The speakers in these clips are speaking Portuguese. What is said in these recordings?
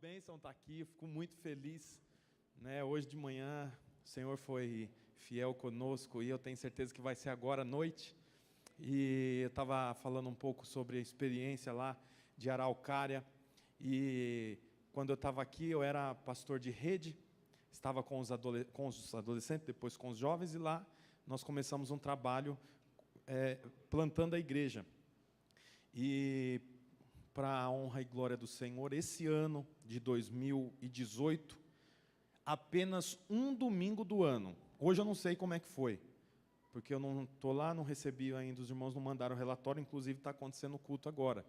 bênção estar aqui, eu fico muito feliz, né? Hoje de manhã o Senhor foi fiel conosco e eu tenho certeza que vai ser agora à noite. E eu estava falando um pouco sobre a experiência lá de Araucária, e quando eu estava aqui eu era pastor de rede, estava com os adolescentes, depois com os jovens, e lá nós começamos um trabalho plantando a igreja. E para a honra e glória do Senhor, esse ano de 2018, apenas um domingo do ano, hoje eu não sei como é que foi, porque eu não estou lá, não recebi ainda, os irmãos não mandaram o relatório, inclusive está acontecendo o culto agora.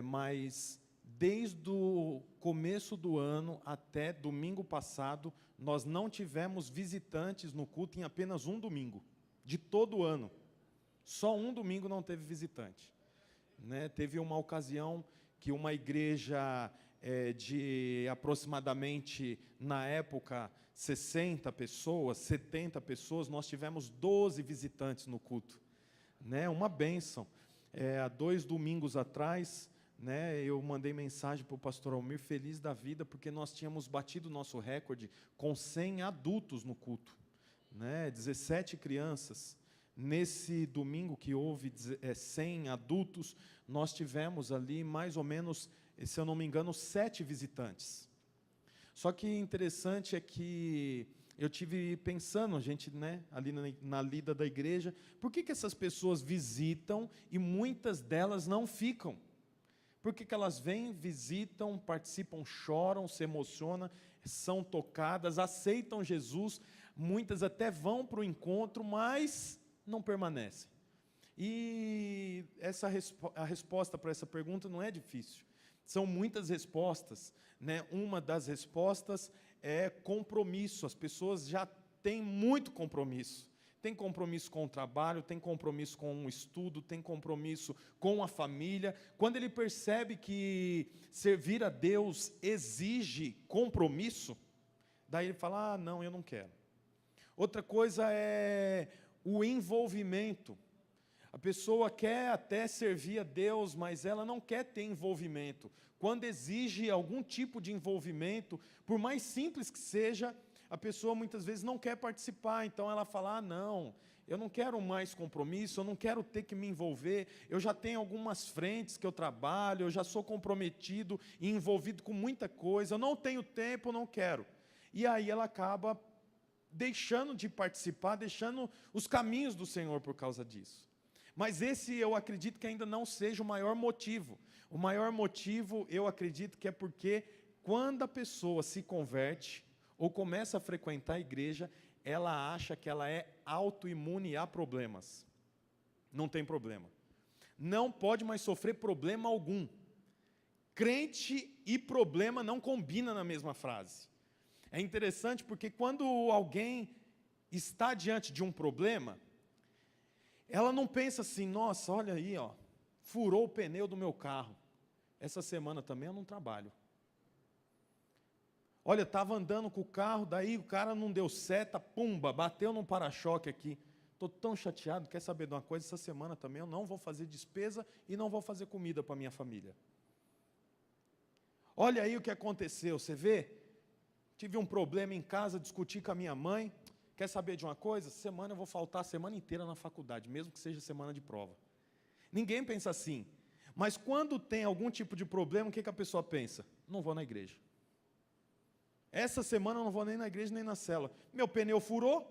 Mas desde o começo do ano até domingo passado, nós não tivemos visitantes no culto em apenas um domingo, de todo o ano. Só um domingo não teve visitante. Né? Teve uma ocasião que uma igreja de aproximadamente, na época, 60 pessoas, 70 pessoas, nós tivemos 12 visitantes no culto. Né? Uma bênção. Há 2 domingos atrás, né, eu mandei mensagem para o pastor Almir, feliz da vida, porque nós tínhamos batido o nosso recorde com 100 adultos no culto. Né? 17 crianças. Nesse domingo que houve 100 adultos, nós tivemos ali mais ou menos, se eu não me engano, 7 visitantes. Só que interessante é que eu tive pensando, a gente, né, ali na lida da igreja, por que essas pessoas visitam e muitas delas não ficam? Por que elas vêm, visitam, participam, choram, se emocionam, são tocadas, aceitam Jesus, muitas até vão para o encontro, mas não permanecem. E a resposta para essa pergunta não é difícil. São muitas respostas, né? Uma das respostas é compromisso. As pessoas já têm muito compromisso. Tem compromisso com o trabalho, tem compromisso com o estudo, tem compromisso com a família. Quando ele percebe que servir a Deus exige compromisso, daí ele fala, não, eu não quero. Outra coisa é o envolvimento. A pessoa quer até servir a Deus, mas ela não quer ter envolvimento. Quando exige algum tipo de envolvimento, por mais simples que seja, a pessoa muitas vezes não quer participar. Então ela fala, não, eu não quero mais compromisso, eu não quero ter que me envolver, eu já tenho algumas frentes que eu trabalho, eu já sou comprometido e envolvido com muita coisa, eu não tenho tempo, eu não quero. E aí ela acaba deixando de participar, deixando os caminhos do Senhor por causa disso. Mas esse eu acredito que ainda não seja o maior motivo. O maior motivo eu acredito que é porque quando a pessoa se converte ou começa a frequentar a igreja, ela acha que ela é autoimune a problemas. Não tem problema. Não pode mais sofrer problema algum. Crente e problema não combinam na mesma frase. É interessante porque quando alguém está diante de um problema, ela não pensa assim, nossa, olha aí, ó, furou o pneu do meu carro. Essa semana também eu não trabalho. Olha, estava andando com o carro, daí o cara não deu seta, pumba, bateu num para-choque aqui. Estou tão chateado, quer saber de uma coisa? Essa semana também eu não vou fazer despesa e não vou fazer comida para minha família. Olha aí o que aconteceu, você vê? Tive um problema em casa, discuti com a minha mãe. Quer saber de uma coisa? Semana eu vou faltar a semana inteira na faculdade, mesmo que seja semana de prova. Ninguém pensa assim. Mas quando tem algum tipo de problema, o que a pessoa pensa? Não vou na igreja. Essa semana eu não vou nem na igreja, nem na célula. Meu pneu furou.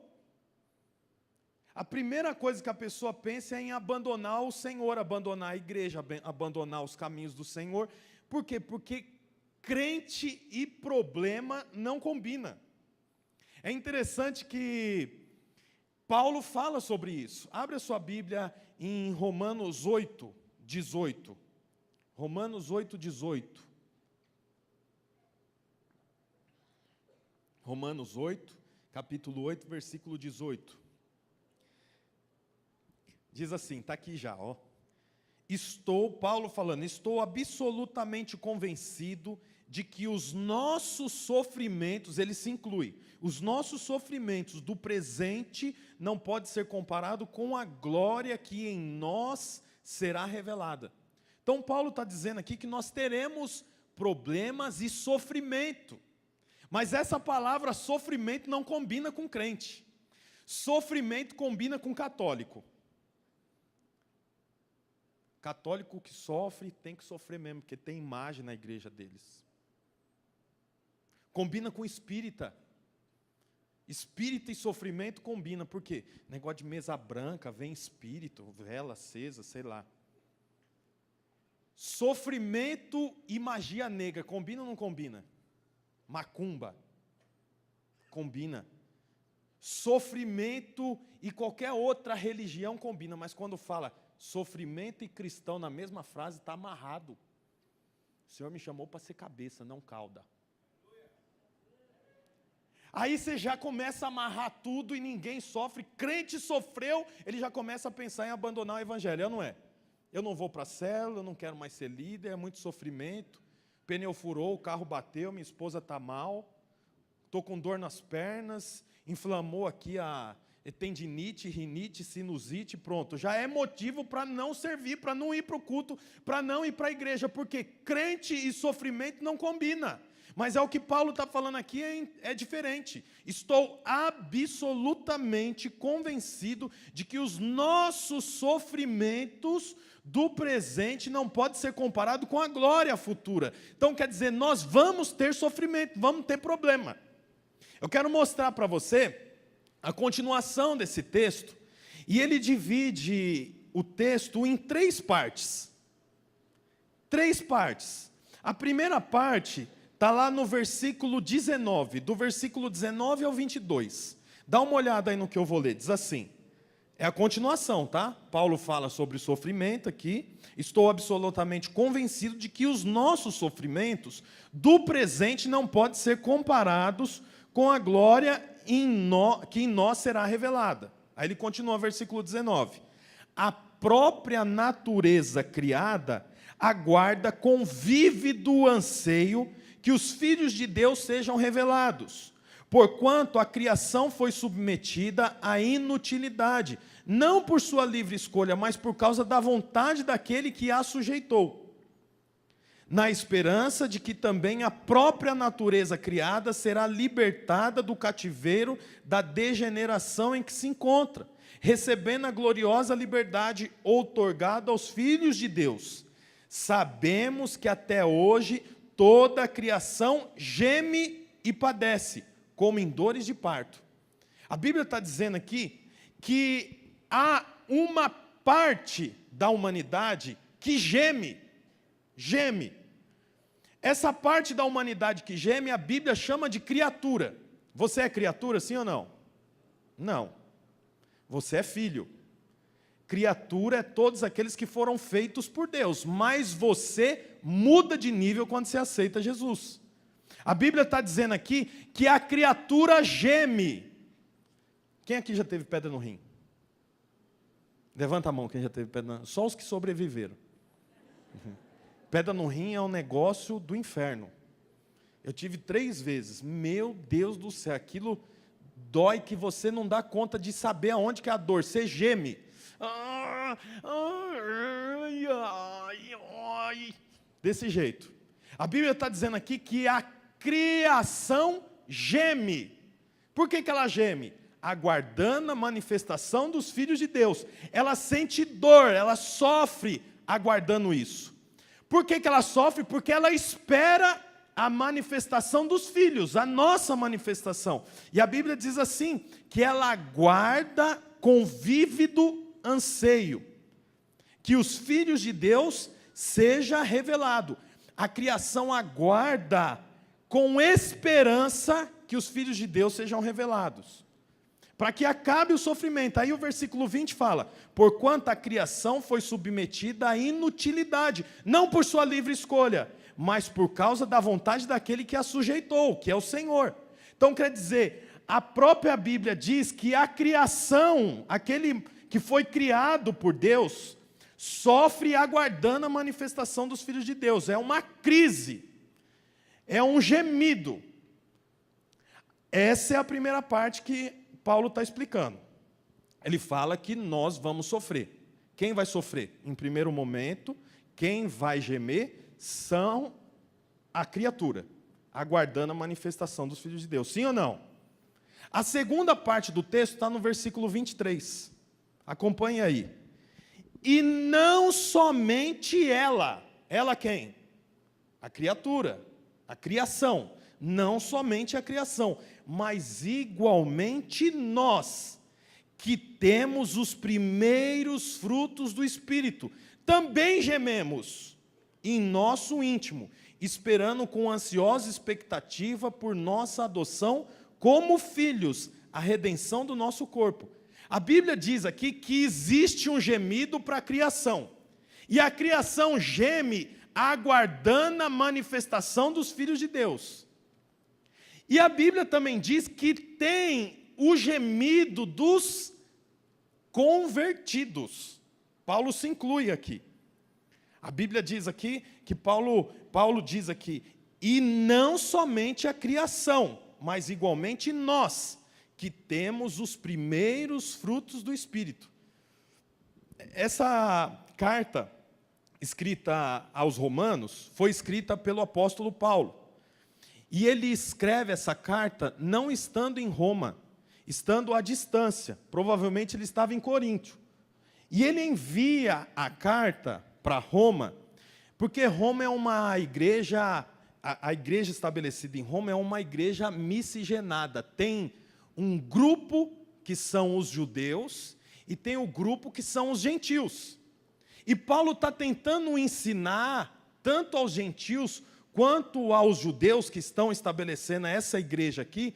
A primeira coisa que a pessoa pensa é em abandonar o Senhor, abandonar a igreja, abandonar os caminhos do Senhor. Por quê? Porque crente e problema não combinam. É interessante que Paulo fala sobre isso. Abre a sua Bíblia em Romanos 8, 18. Romanos 8, 18. Romanos 8, capítulo 8, versículo 18. Diz assim, está aqui já, ó. Paulo falando, estou absolutamente convencido de que os nossos sofrimentos, ele se inclui, os nossos sofrimentos do presente não pode ser comparado com a glória que em nós será revelada. Então Paulo está dizendo aqui que nós teremos problemas e sofrimento. Mas essa palavra sofrimento não combina com crente. Sofrimento combina com católico. Católico que sofre tem que sofrer mesmo, porque tem imagem na igreja deles. Combina com espírita. Espírito e sofrimento combina, por quê? Negócio de mesa branca, vem espírito, vela acesa, sei lá. Sofrimento e magia negra, combina ou não combina? Macumba, combina. Sofrimento e qualquer outra religião combina, mas quando fala sofrimento e cristão na mesma frase, está amarrado. O Senhor me chamou para ser cabeça, não cauda. Aí você já começa a amarrar tudo e ninguém sofre. Crente sofreu, ele já começa a pensar em abandonar o evangelho, não é? Eu não vou para a célula, eu não quero mais ser líder, é muito sofrimento. Pneu furou, o carro bateu, minha esposa está mal. Estou com dor nas pernas, inflamou aqui a tendinite, rinite, sinusite, pronto. Já é motivo para não servir, para não ir para o culto, para não ir para a igreja, porque crente e sofrimento não combina. Mas é o que Paulo está falando aqui, é diferente. Estou absolutamente convencido de que os nossos sofrimentos do presente não podem ser comparados com a glória futura. Então, quer dizer, nós vamos ter sofrimento, vamos ter problema. Eu quero mostrar para você a continuação desse texto, e ele divide o texto em 3 partes. 3 partes. A primeira parte está lá no versículo 19, do versículo 19 ao 22. Dá uma olhada aí no que eu vou ler, diz assim, é a continuação, tá? Paulo fala sobre sofrimento aqui, estou absolutamente convencido de que os nossos sofrimentos do presente não podem ser comparados com a glória que em nós será revelada. Aí ele continua, versículo 19, a própria natureza criada aguarda com vívido anseio que os filhos de Deus sejam revelados, porquanto a criação foi submetida à inutilidade, não por sua livre escolha, mas por causa da vontade daquele que a sujeitou, na esperança de que também a própria natureza criada será libertada do cativeiro da degeneração em que se encontra, recebendo a gloriosa liberdade outorgada aos filhos de Deus. Sabemos que até hoje toda a criação geme e padece, como em dores de parto. A Bíblia está dizendo aqui que há uma parte da humanidade que geme. Essa parte da humanidade que geme, a Bíblia chama de criatura. Você é criatura, sim ou não? Não. Você é filho. Criatura é todos aqueles que foram feitos por Deus, mas você muda de nível quando você aceita Jesus. A Bíblia está dizendo aqui que a criatura geme. Quem aqui já teve pedra no rim? Levanta a mão quem já teve pedra no rim. Só os que sobreviveram. Pedra no rim é um negócio do inferno. Eu tive 3 vezes. Meu Deus do céu, aquilo dói que você não dá conta de saber aonde que é a dor. Você geme. Desse jeito. A Bíblia está dizendo aqui que a criação geme. Por que ela geme? Aguardando a manifestação dos filhos de Deus. Ela sente dor, ela sofre aguardando isso. Por que ela sofre? Porque ela espera a manifestação dos filhos, a nossa manifestação. E a Bíblia diz assim, que ela aguarda com vívido anseio que os filhos de Deus seja revelado. A criação aguarda com esperança que os filhos de Deus sejam revelados, para que acabe o sofrimento. Aí o versículo 20 fala, porquanto a criação foi submetida à inutilidade, não por sua livre escolha, mas por causa da vontade daquele que a sujeitou, que é o Senhor. Então quer dizer, a própria Bíblia diz que a criação, aquele que foi criado por Deus, sofre aguardando a manifestação dos filhos de Deus. É uma crise, é um gemido. Essa é a primeira parte que Paulo está explicando. Ele fala que nós vamos sofrer. Quem vai sofrer? Em primeiro momento, quem vai gemer são a criatura, aguardando a manifestação dos filhos de Deus. Sim ou não? A segunda parte do texto está no versículo 23. Acompanhe aí. E não somente ela. Ela quem? A criatura, a criação. Não somente a criação, mas igualmente nós, que temos os primeiros frutos do Espírito, também gememos em nosso íntimo, esperando com ansiosa expectativa por nossa adoção como filhos, a redenção do nosso corpo. A Bíblia diz aqui que existe um gemido para a criação, e a criação geme aguardando a manifestação dos filhos de Deus. E a Bíblia também diz que tem o gemido dos convertidos. Paulo se inclui aqui. A Bíblia diz aqui que Paulo diz aqui, e não somente a criação, mas igualmente nós, que temos os primeiros frutos do Espírito. Essa carta, escrita aos Romanos, foi escrita pelo apóstolo Paulo. E ele escreve essa carta não estando em Roma, estando à distância. Provavelmente ele estava em Coríntio. E ele envia a carta para Roma, porque Roma é uma igreja, a igreja estabelecida em Roma é uma igreja miscigenada. Tem um grupo que são os judeus e tem o grupo que são os gentios. E Paulo está tentando ensinar tanto aos gentios quanto aos judeus que estão estabelecendo essa igreja aqui,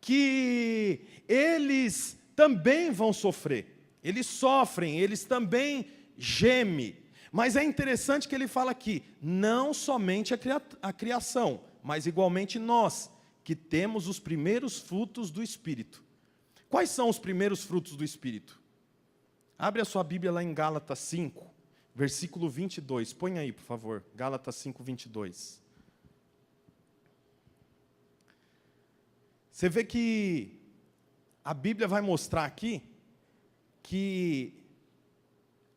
que eles também vão sofrer. Eles sofrem, eles também gemem. Mas é interessante que ele fala aqui, não somente a criação, mas igualmente nós, que temos os primeiros frutos do Espírito. Quais são os primeiros frutos do Espírito? Abre a sua Bíblia lá em Gálatas 5. Versículo 22, põe aí, por favor, Gálatas 5, 22. Você vê que a Bíblia vai mostrar aqui que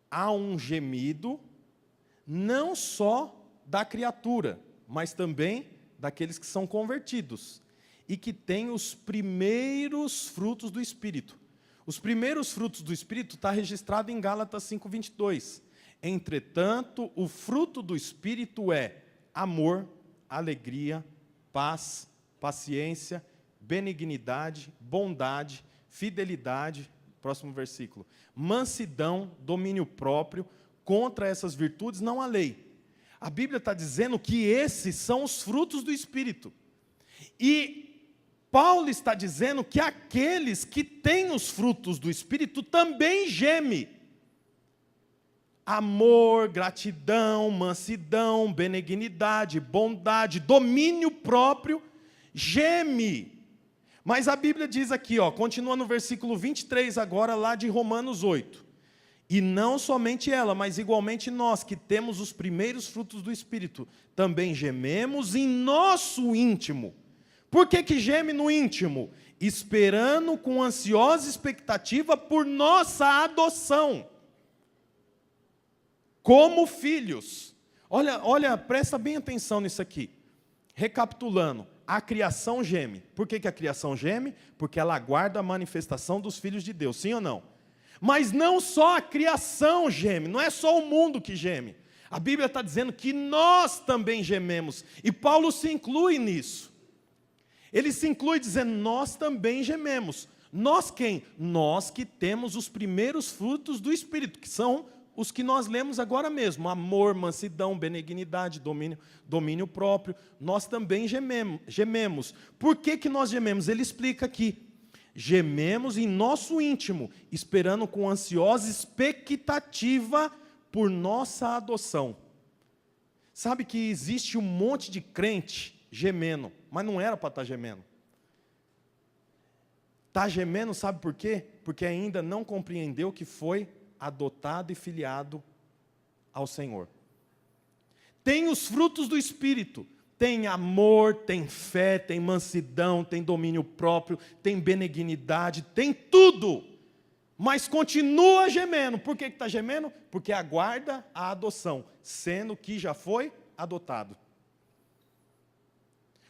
há um gemido, não só da criatura, mas também daqueles que são convertidos, e que têm os primeiros frutos do Espírito. Os primeiros frutos do Espírito está registrado em Gálatas 5, 22. Entretanto, o fruto do Espírito é amor, alegria, paz, paciência, benignidade, bondade, fidelidade, próximo versículo, mansidão, domínio próprio, contra essas virtudes não há lei. A Bíblia está dizendo que esses são os frutos do Espírito. E Paulo está dizendo que aqueles que têm os frutos do Espírito também gemem. Amor, gratidão, mansidão, benignidade, bondade, domínio próprio, geme. Mas a Bíblia diz aqui, continua no versículo 23 agora, lá de Romanos 8. E não somente ela, mas igualmente nós, que temos os primeiros frutos do Espírito, também gememos em nosso íntimo. Por que geme no íntimo? Esperando com ansiosa expectativa por nossa adoção como filhos. Olha, presta bem atenção nisso aqui. Recapitulando, a criação geme. Por que a criação geme? Porque ela aguarda a manifestação dos filhos de Deus, sim ou não? Mas não só a criação geme, não é só o mundo que geme. A Bíblia está dizendo que nós também gememos, e Paulo se inclui nisso. Ele se inclui dizendo, nós também gememos. Nós quem? Nós que temos os primeiros frutos do Espírito, que são os que nós lemos agora mesmo, amor, mansidão, benignidade, domínio próprio, nós também gememos. Por que nós gememos? Ele explica aqui, gememos em nosso íntimo, esperando com ansiosa expectativa por nossa adoção. Sabe que existe um monte de crente gemendo, mas não era para estar gemendo. Está gemendo, sabe por quê? Porque ainda não compreendeu que foi adotado e filiado ao Senhor. Tem os frutos do Espírito, tem amor, tem fé, tem mansidão, tem domínio próprio, tem benignidade, tem tudo, mas continua gemendo. Por que está gemendo? Porque aguarda a adoção, sendo que já foi adotado.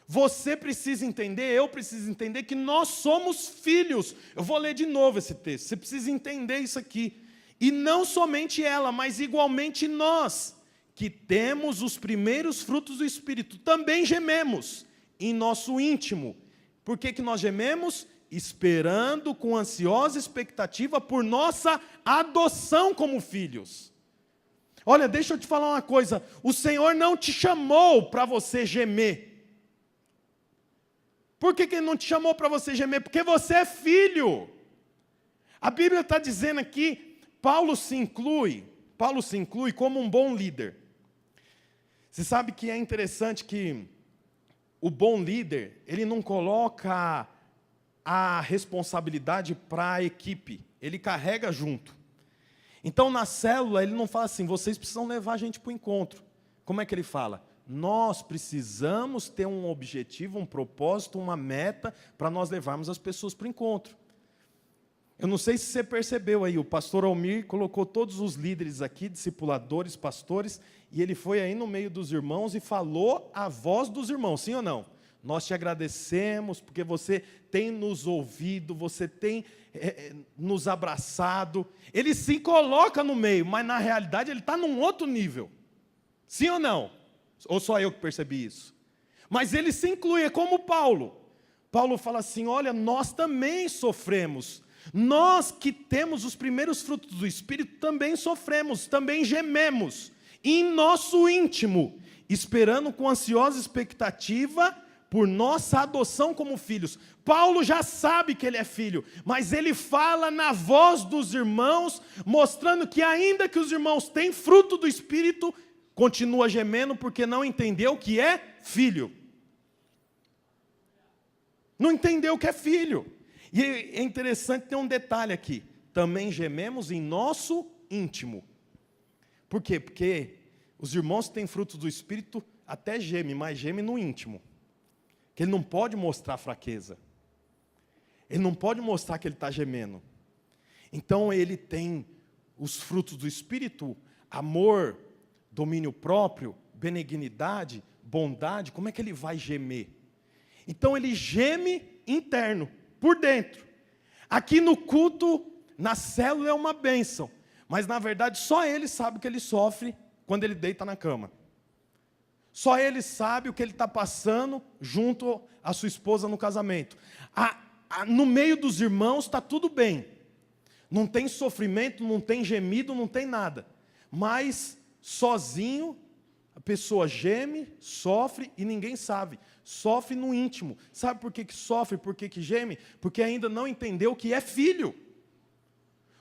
Você precisa entender, eu preciso entender que nós somos filhos. Eu vou ler de novo esse texto. Você precisa entender isso aqui. E não somente ela, mas igualmente nós, que temos os primeiros frutos do Espírito, também gememos em nosso íntimo. Por que nós gememos? Esperando com ansiosa expectativa por nossa adoção como filhos. Olha, deixa eu te falar uma coisa. O Senhor não te chamou para você gemer. Por que Ele não te chamou para você gemer? Porque você é filho. A Bíblia está dizendo aqui, Paulo se inclui como um bom líder. Você sabe que é interessante que o bom líder, ele não coloca a responsabilidade para a equipe, ele carrega junto. Então, na célula, ele não fala assim, vocês precisam levar a gente para o encontro. Como é que ele fala? Nós precisamos ter um objetivo, um propósito, uma meta, para nós levarmos as pessoas para o encontro. Eu não sei se você percebeu aí, o pastor Almir colocou todos os líderes aqui, discipuladores, pastores, e ele foi aí no meio dos irmãos e falou a voz dos irmãos, sim ou não? Nós te agradecemos porque você tem nos ouvido, você tem nos abraçado. Ele se coloca no meio, mas na realidade ele está num outro nível. Sim ou não? Ou só eu que percebi isso? Mas ele se inclui, é como Paulo. Paulo fala assim, olha, nós também sofremos. Nós que temos os primeiros frutos do Espírito também sofremos, também gememos. Em nosso íntimo, esperando com ansiosa expectativa por nossa adoção como filhos. Paulo já sabe que ele é filho, mas ele fala na voz dos irmãos, mostrando que ainda que os irmãos têm fruto do Espírito, continua gemendo porque não entendeu que é filho. Não entendeu que é filho. E é interessante ter um detalhe aqui. Também gememos em nosso íntimo. Por quê? Porque os irmãos que têm frutos do Espírito até gemem, mas gemem no íntimo. Que ele não pode mostrar fraqueza. Ele não pode mostrar que ele está gemendo. Então ele tem os frutos do Espírito, amor, domínio próprio, benignidade, bondade. Como é que ele vai gemer? Então ele geme interno, por dentro. Aqui no culto, na célula é uma bênção. Mas na verdade só ele sabe o que ele sofre quando ele deita na cama. Só ele sabe o que ele está passando junto à sua esposa no casamento. No meio dos irmãos está tudo bem. Não tem sofrimento, não tem gemido, não tem nada. Mas sozinho, a pessoa geme, sofre e ninguém sabe. Sofre no íntimo. Sabe por que sofre, por que geme? Porque ainda não entendeu que é filho.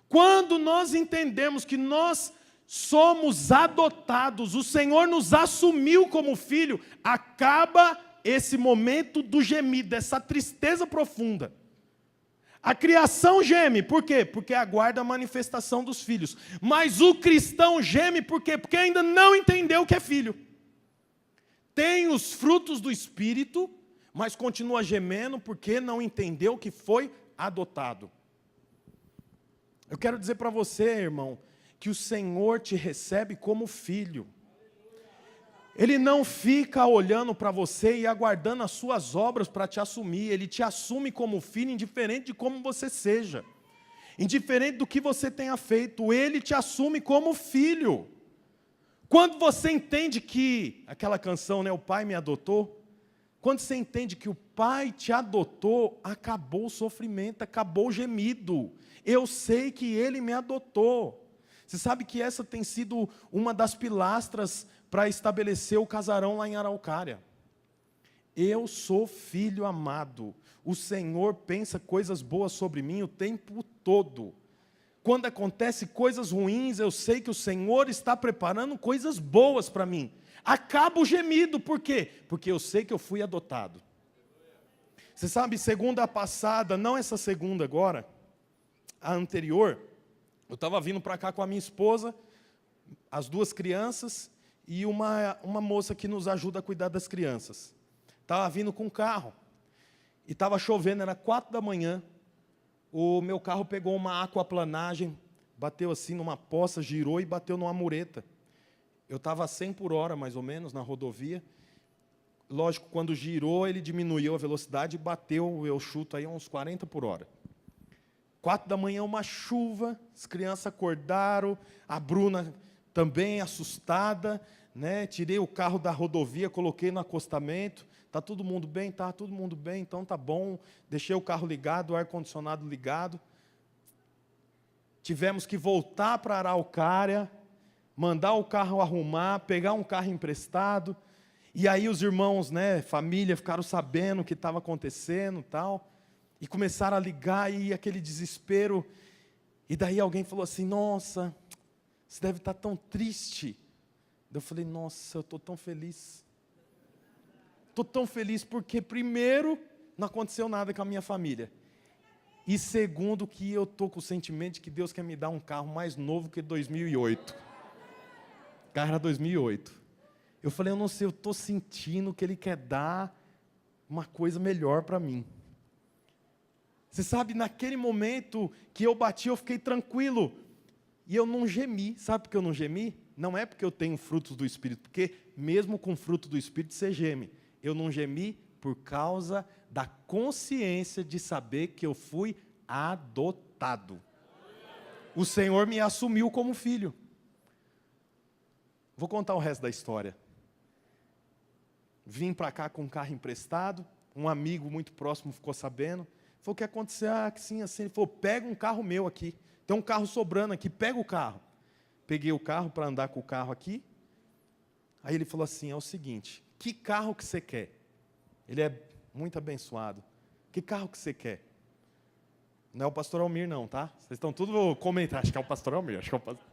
Quando nós entendemos que nós somos adotados, o Senhor nos assumiu como filho, acaba esse momento do gemido, essa tristeza profunda. A criação geme, por quê? Porque aguarda a manifestação dos filhos. Mas o cristão geme, por quê? Porque ainda não entendeu que é filho. Tem os frutos do Espírito, mas continua gemendo porque não entendeu que foi adotado. Eu quero dizer para você, irmão, que o Senhor te recebe como filho. Ele não fica olhando para você e aguardando as suas obras para te assumir. Ele te assume como filho, indiferente de como você seja. Indiferente do que você tenha feito, Ele te assume como filho. Quando você entende que, aquela canção, né, o Pai me adotou, quando você entende que o Pai te adotou, acabou o sofrimento, acabou o gemido. Eu sei que Ele me adotou. Você sabe que essa tem sido uma das pilastras para estabelecer o casarão lá em Araucária. Eu sou filho amado. O Senhor pensa coisas boas sobre mim o tempo todo. Quando acontecem coisas ruins, eu sei que o Senhor está preparando coisas boas para mim. Acaba o gemido, por quê? Porque eu sei que eu fui adotado. Você sabe, segunda passada, não essa segunda agora, a anterior, eu estava vindo para cá com a minha esposa, as duas crianças e uma moça que nos ajuda a cuidar das crianças. Estava vindo com o carro e estava chovendo, era 4 da manhã. O meu carro pegou uma aquaplanagem, bateu assim numa poça, girou e bateu numa mureta. Eu estava a 100 por hora, mais ou menos, na rodovia. Lógico, quando girou, ele diminuiu a velocidade e bateu, eu chuto aí, uns 40 por hora. 4 da manhã, uma chuva, as crianças acordaram, a Bruna também assustada, né? Tirei o carro da rodovia, coloquei no acostamento. Tá todo mundo bem? Tá todo mundo bem, então tá bom. Deixei o carro ligado, o ar-condicionado ligado. Tivemos que voltar para a Araucária, mandar o carro arrumar, pegar um carro emprestado. E aí os irmãos, né, família, ficaram sabendo o que estava acontecendo e tal. E começaram a ligar e aquele desespero. E daí alguém falou assim, nossa, você deve estar tão triste. Eu falei, nossa, eu estou tão feliz. Estou tão feliz porque, primeiro, não aconteceu nada com a minha família. E segundo, que eu estou com o sentimento de que Deus quer me dar um carro mais novo que 2008. Carro era 2008. Eu falei, eu não sei, eu estou sentindo que Ele quer dar uma coisa melhor para mim. Você sabe, naquele momento que eu bati, eu fiquei tranquilo. E eu não gemi. Sabe por que eu não gemi? Não é porque eu tenho frutos do Espírito, porque mesmo com fruto do Espírito você geme. Eu não gemi por causa da consciência de saber que eu fui adotado. O Senhor me assumiu como filho. Vou contar o resto da história. Vim para cá com um carro emprestado, um amigo muito próximo ficou sabendo. Falou, o que aconteceu? Ah, que sim, assim. Ele falou, pega um carro meu aqui. Tem um carro sobrando aqui, pega o carro. Peguei o carro para andar com o carro aqui. Aí ele falou assim, é o seguinte, que carro que você quer? Ele é muito abençoado. Que carro que você quer? Não é o pastor Almir não, tá? Vocês estão tudo comentando, acho que é o pastor Almir, acho que é o pastor...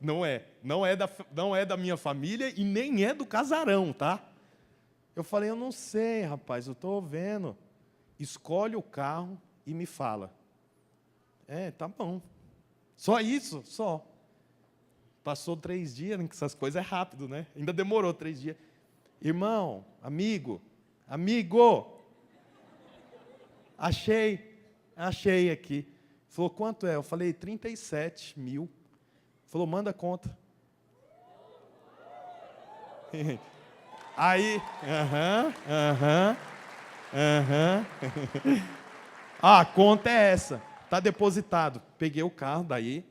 Não é da minha família e nem é do casarão, tá? Eu falei, eu não sei, rapaz, eu estou vendo. Escolhe o carro e me fala. Tá bom. Só isso? Só. Passou 3 dias, que essas coisas é rápido, né? Ainda demorou 3 dias. Irmão, amigo, achei aqui. Falou, quanto é? Eu falei, 37 mil. Falou, manda a conta. Aí, a conta é essa. Está depositado. Peguei o carro, daí,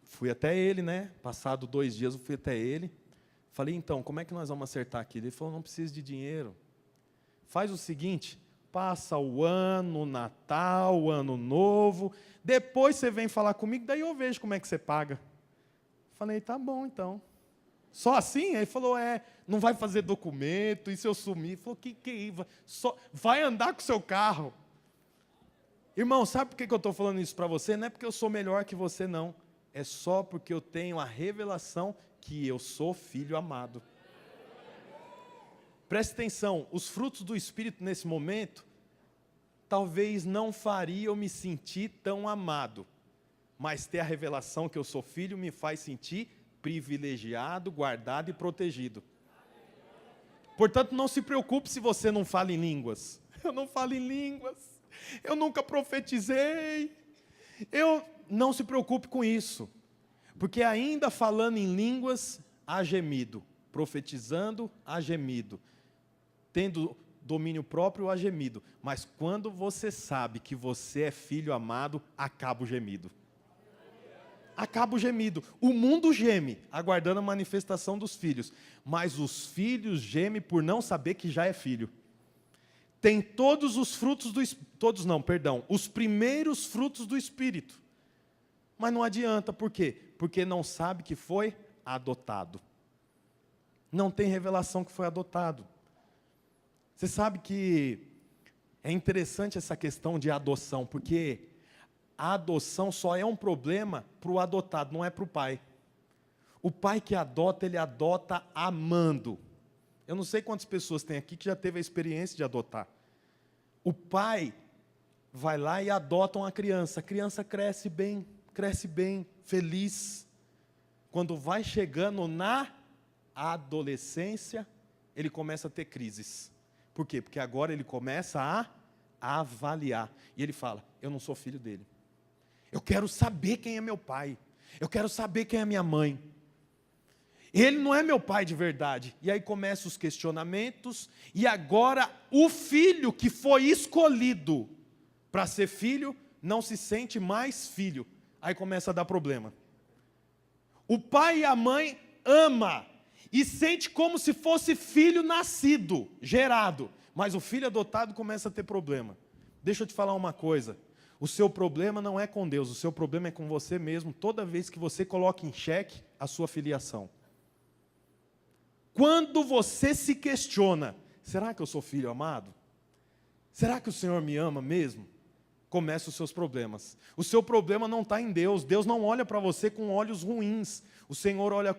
fui até ele, né? Passado 2 dias, eu fui até ele. Falei, então, como é que nós vamos acertar aqui? Ele falou, não precisa de dinheiro. Faz o seguinte, passa o ano, o Natal, o Ano Novo, depois você vem falar comigo, daí eu vejo como é que você paga. Falei, tá bom, então. Só assim? Aí ele falou, não vai fazer documento, e se eu sumir? Ele falou, que só vai andar com o seu carro. Irmão, sabe por que eu estou falando isso para você? Não é porque eu sou melhor que você, não. É só porque eu tenho a revelação que eu sou filho amado. Preste atenção, os frutos do Espírito nesse momento, talvez não fariam me sentir tão amado, mas ter a revelação que eu sou filho me faz sentir privilegiado, guardado e protegido. Portanto, não se preocupe se você não fala em línguas. Eu não falo em línguas, eu nunca profetizei. Não se preocupe com isso, porque ainda falando em línguas, há gemido, profetizando, há gemido, tendo domínio próprio, há gemido, mas quando você sabe que você é filho amado, acaba o gemido. Acaba o gemido. O mundo geme, aguardando a manifestação dos filhos, mas os filhos gemem por não saber que já é filho. Tem todos os frutos os primeiros frutos do Espírito. Mas não adianta, por quê? Porque não sabe que foi adotado. Não tem revelação que foi adotado. Você sabe que é interessante essa questão de adoção, porque a adoção só é um problema para o adotado, não é para o pai. O pai que adota, ele adota amando. Eu não sei quantas pessoas tem aqui que já teve a experiência de adotar. O pai vai lá e adota uma criança. A criança cresce bem, feliz. Quando vai chegando na adolescência, ele começa a ter crises. Por quê? Porque agora ele começa a avaliar. E ele fala, eu não sou filho dele. Eu quero saber quem é meu pai. Eu quero saber quem é minha mãe. Ele não é meu pai de verdade. E aí começam os questionamentos, e agora o filho que foi escolhido para ser filho, não se sente mais filho. Aí começa a dar problema. O pai e a mãe ama e sente como se fosse filho nascido, gerado. Mas o filho adotado começa a ter problema. Deixa eu te falar uma coisa. O seu problema não é com Deus, o seu problema é com você mesmo, toda vez que você coloca em xeque a sua filiação. Quando você se questiona, será que eu sou filho amado? Será que o Senhor me ama mesmo? Começam os seus problemas. O seu problema não está em Deus. Deus não olha para você com olhos ruins. O Senhor olha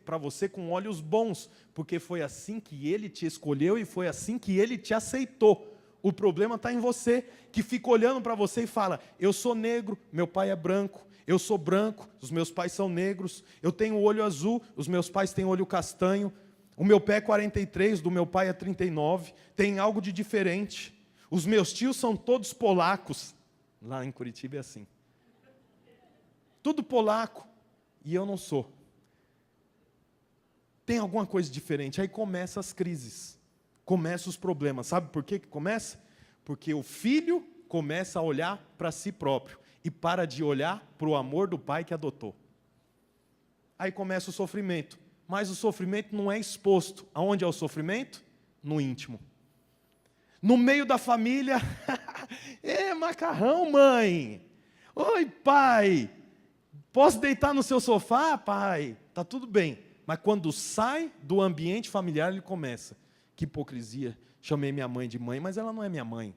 para você com olhos bons, porque foi assim que Ele te escolheu e foi assim que Ele te aceitou. O problema está em você, que fica olhando para você e fala, eu sou negro, meu pai é branco, eu sou branco, os meus pais são negros, eu tenho olho azul, os meus pais têm olho castanho, o meu pé é 43, do meu pai é 39, tem algo de diferente. Os meus tios são todos polacos. Lá em Curitiba é assim. Tudo polaco. E eu não sou. Tem alguma coisa diferente. Aí começam as crises. Começam os problemas. Sabe por que começa? Porque o filho começa a olhar para si próprio. E para de olhar para o amor do pai que adotou. Aí começa o sofrimento. Mas o sofrimento não é exposto. Aonde é o sofrimento? No íntimo. No meio da família, macarrão, mãe. Oi, pai. Posso deitar no seu sofá, pai? Tá tudo bem. Mas quando sai do ambiente familiar, ele começa. Que hipocrisia. Chamei minha mãe de mãe, mas ela não é minha mãe.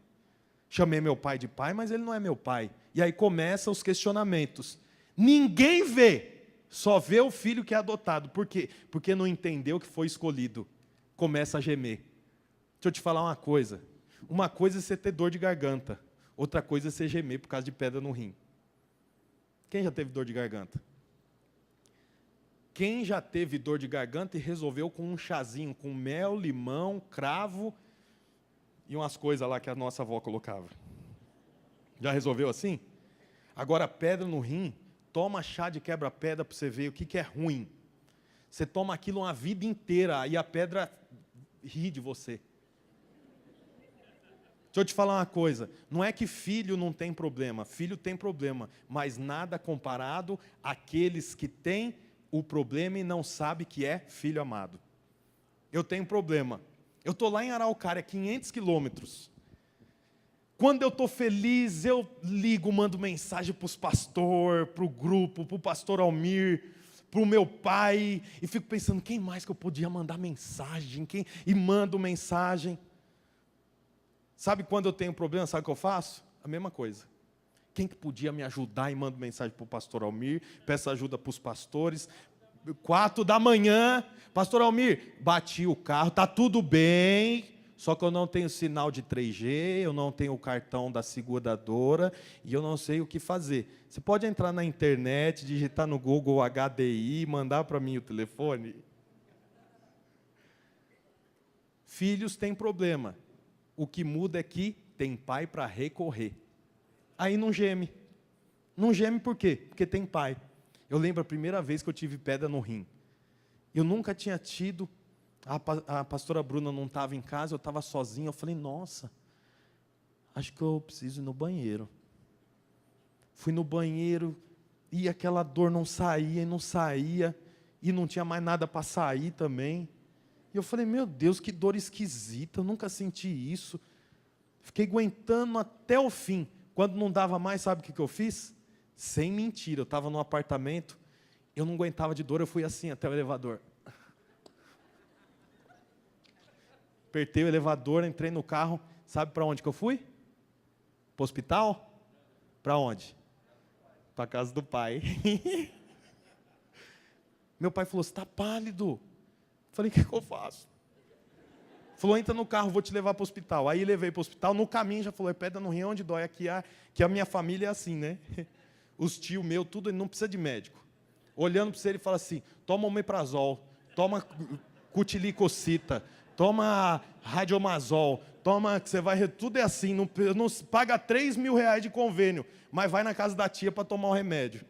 Chamei meu pai de pai, mas ele não é meu pai. E aí começam os questionamentos. Ninguém vê, só vê o filho que é adotado. Por quê? Porque não entendeu que foi escolhido. Começa a gemer. Deixa eu te falar uma coisa. Uma coisa é você ter dor de garganta. Outra coisa é você gemer por causa de pedra no rim. Quem já teve dor de garganta? Quem já teve dor de garganta e resolveu com um chazinho, com mel, limão, cravo e umas coisas lá que a nossa avó colocava? Já resolveu assim? Agora, pedra no rim, toma chá de quebra-pedra para você ver o que é ruim. Você toma aquilo uma vida inteira e a pedra ri de você. Deixa eu te falar uma coisa, não é que filho não tem problema, filho tem problema, mas nada comparado àqueles que têm o problema e não sabem que é filho amado. Eu tenho problema, eu estou lá em Araucária, 500 quilômetros. Quando eu estou feliz, eu ligo, mando mensagem para os pastores, para o grupo, para o pastor Almir, para o meu pai, e fico pensando, quem mais que eu podia mandar mensagem, e mando mensagem. Sabe quando eu tenho problema, sabe o que eu faço? A mesma coisa. Quem que podia me ajudar e mando mensagem para o pastor Almir, peço ajuda para os pastores, 4 da manhã, pastor Almir, bati o carro, está tudo bem, só que eu não tenho sinal de 3G, eu não tenho o cartão da seguradora e eu não sei o que fazer. Você pode entrar na internet, digitar no Google HDI, mandar para mim o telefone? Filhos têm problema. O que muda é que tem pai para recorrer. Aí não geme. Não geme por quê? Porque tem pai. Eu lembro a primeira vez que eu tive pedra no rim. Eu nunca tinha tido, a pastora Bruna não estava em casa, eu estava sozinho. Eu falei, nossa, acho que eu preciso ir no banheiro. Fui no banheiro e aquela dor não saía e não saía. E não tinha mais nada para sair também. E eu falei, meu Deus, que dor esquisita, eu nunca senti isso. Fiquei aguentando até o fim. Quando não dava mais, sabe o que eu fiz? Sem mentira, eu estava num apartamento, eu não aguentava de dor, eu fui assim até o elevador. Apertei o elevador, entrei no carro, sabe para onde que eu fui? Para o hospital? Para onde? Para a casa do pai. Meu pai falou, você está pálido. Falei, o que eu faço? Falou, entra no carro, vou te levar para o hospital. Aí levei para o hospital, no caminho já falou, pedra no rim, onde dói? Aqui, que a minha família é assim, né? Os tios meus, tudo, ele não precisa de médico. Olhando para você, ele fala assim, toma omeprazol, toma cutilicocita, toma radiomazol, toma, que você vai, tudo é assim, não paga R$3.000 de convênio, mas vai na casa da tia para tomar o remédio.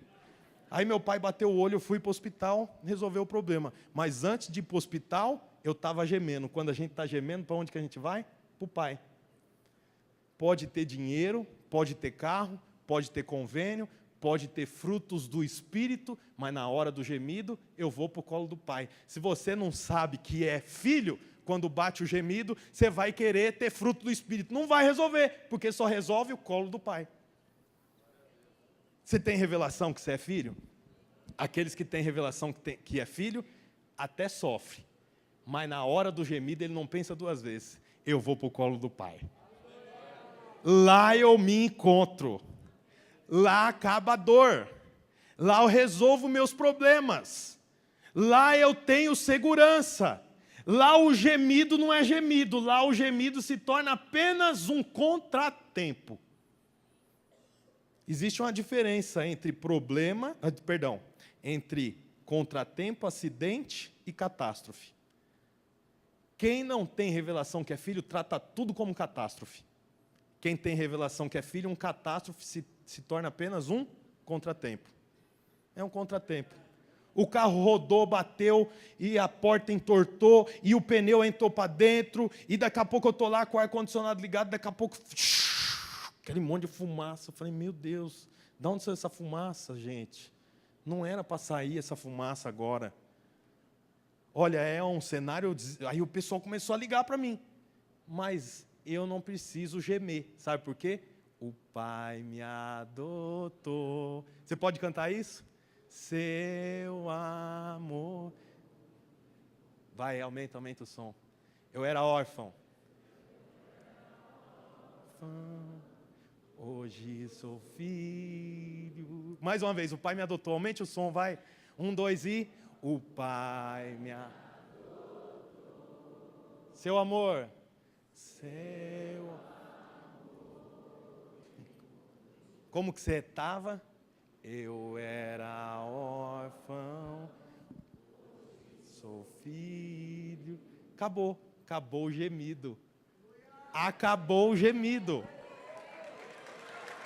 Aí meu pai bateu o olho, eu fui para o hospital, resolveu o problema. Mas antes de ir para o hospital, eu estava gemendo. Quando a gente está gemendo, para onde que a gente vai? Para o pai. Pode ter dinheiro, pode ter carro, pode ter convênio, pode ter frutos do Espírito, mas na hora do gemido, eu vou para o colo do pai. Se você não sabe que é filho, quando bate o gemido, você vai querer ter fruto do Espírito. Não vai resolver, porque só resolve o colo do pai. Você tem revelação que você é filho? Aqueles que têm revelação que é filho, até sofre. Mas na hora do gemido, ele não pensa duas vezes. Eu vou para o colo do pai. Lá eu me encontro. Lá acaba a dor. Lá eu resolvo meus problemas. Lá eu tenho segurança. Lá o gemido não é gemido. Lá o gemido se torna apenas um contratempo. Existe uma diferença entre entre contratempo, acidente e catástrofe. Quem não tem revelação que é filho, trata tudo como catástrofe. Quem tem revelação que é filho, um catástrofe se torna apenas um contratempo. É um contratempo. O carro rodou, bateu, e a porta entortou, e o pneu entrou para dentro, e daqui a pouco eu estou lá com o ar-condicionado ligado, daqui a pouco, aquele monte de fumaça. Eu falei, meu Deus, de onde saiu essa fumaça, gente? Não era para sair essa fumaça agora. Olha, é um cenário... Aí o pessoal começou a ligar para mim. Mas eu não preciso gemer. Sabe por quê? O Pai me adotou. Você pode cantar isso? Seu amor. Vai, aumenta o som. Eu era órfão. Hoje sou filho. Mais uma vez, o Pai me adotou. Aumente o som, vai. 1, 2 e... O Pai me adotou. Seu amor. Seu... Como que você estava? Eu era órfão. Sou filho. Acabou o gemido. Acabou o gemido.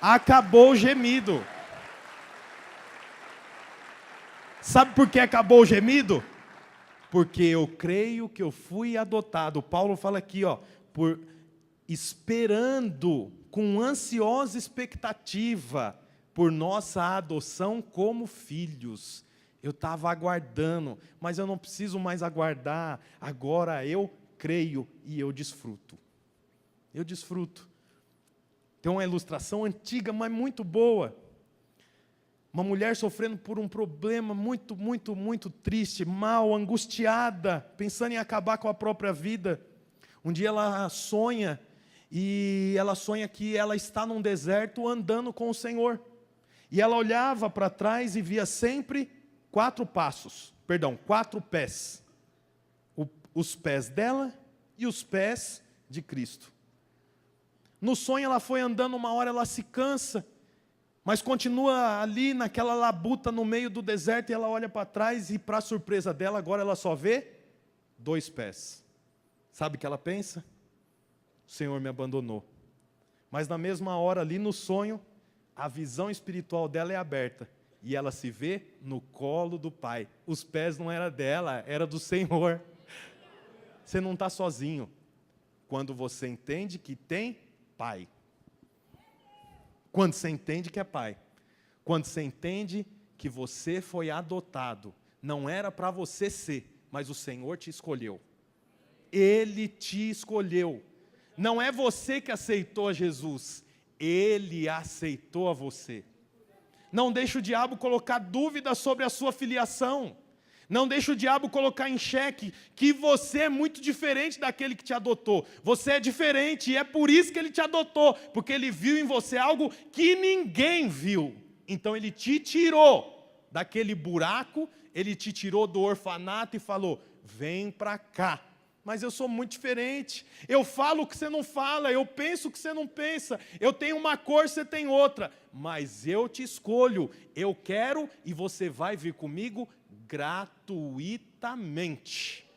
Acabou o gemido. Sabe por que acabou o gemido? Porque eu creio que eu fui adotado. Paulo fala aqui, por esperando com ansiosa expectativa por nossa adoção como filhos. Eu estava aguardando, mas eu não preciso mais aguardar. Agora eu creio e eu desfruto. Eu desfruto. Tem uma ilustração antiga, mas muito boa. Uma mulher sofrendo por um problema muito, muito, muito triste, mal, angustiada, pensando em acabar com a própria vida. Um dia ela sonha, e ela sonha que ela está num deserto andando com o Senhor. E ela olhava para trás e via sempre 4 pés. Os pés dela e os pés de Cristo. No sonho ela foi andando, uma hora ela se cansa, mas continua ali naquela labuta no meio do deserto, e ela olha para trás e, para surpresa dela, agora ela só vê 2 pés. Sabe o que ela pensa? O Senhor me abandonou. Mas na mesma hora ali no sonho, a visão espiritual dela é aberta, e ela se vê no colo do Pai. Os pés não eram dela, era do Senhor. Você não está sozinho. Quando você entende que tem Pai. Quando você entende que é pai. Quando você entende que você foi adotado. Não era para você ser, mas o Senhor te escolheu. Ele te escolheu. Não é você que aceitou a Jesus. Ele aceitou a você. Não deixe o diabo colocar dúvidas sobre a sua filiação. Não deixe o diabo colocar em xeque que você é muito diferente daquele que te adotou. Você é diferente, e é por isso que ele te adotou, porque ele viu em você algo que ninguém viu. Então ele te tirou daquele buraco, ele te tirou do orfanato e falou, vem para cá. Mas eu sou muito diferente, eu falo o que você não fala, eu penso o que você não pensa, eu tenho uma cor, você tem outra, mas eu te escolho, eu quero e você vai vir comigo gratuitamente.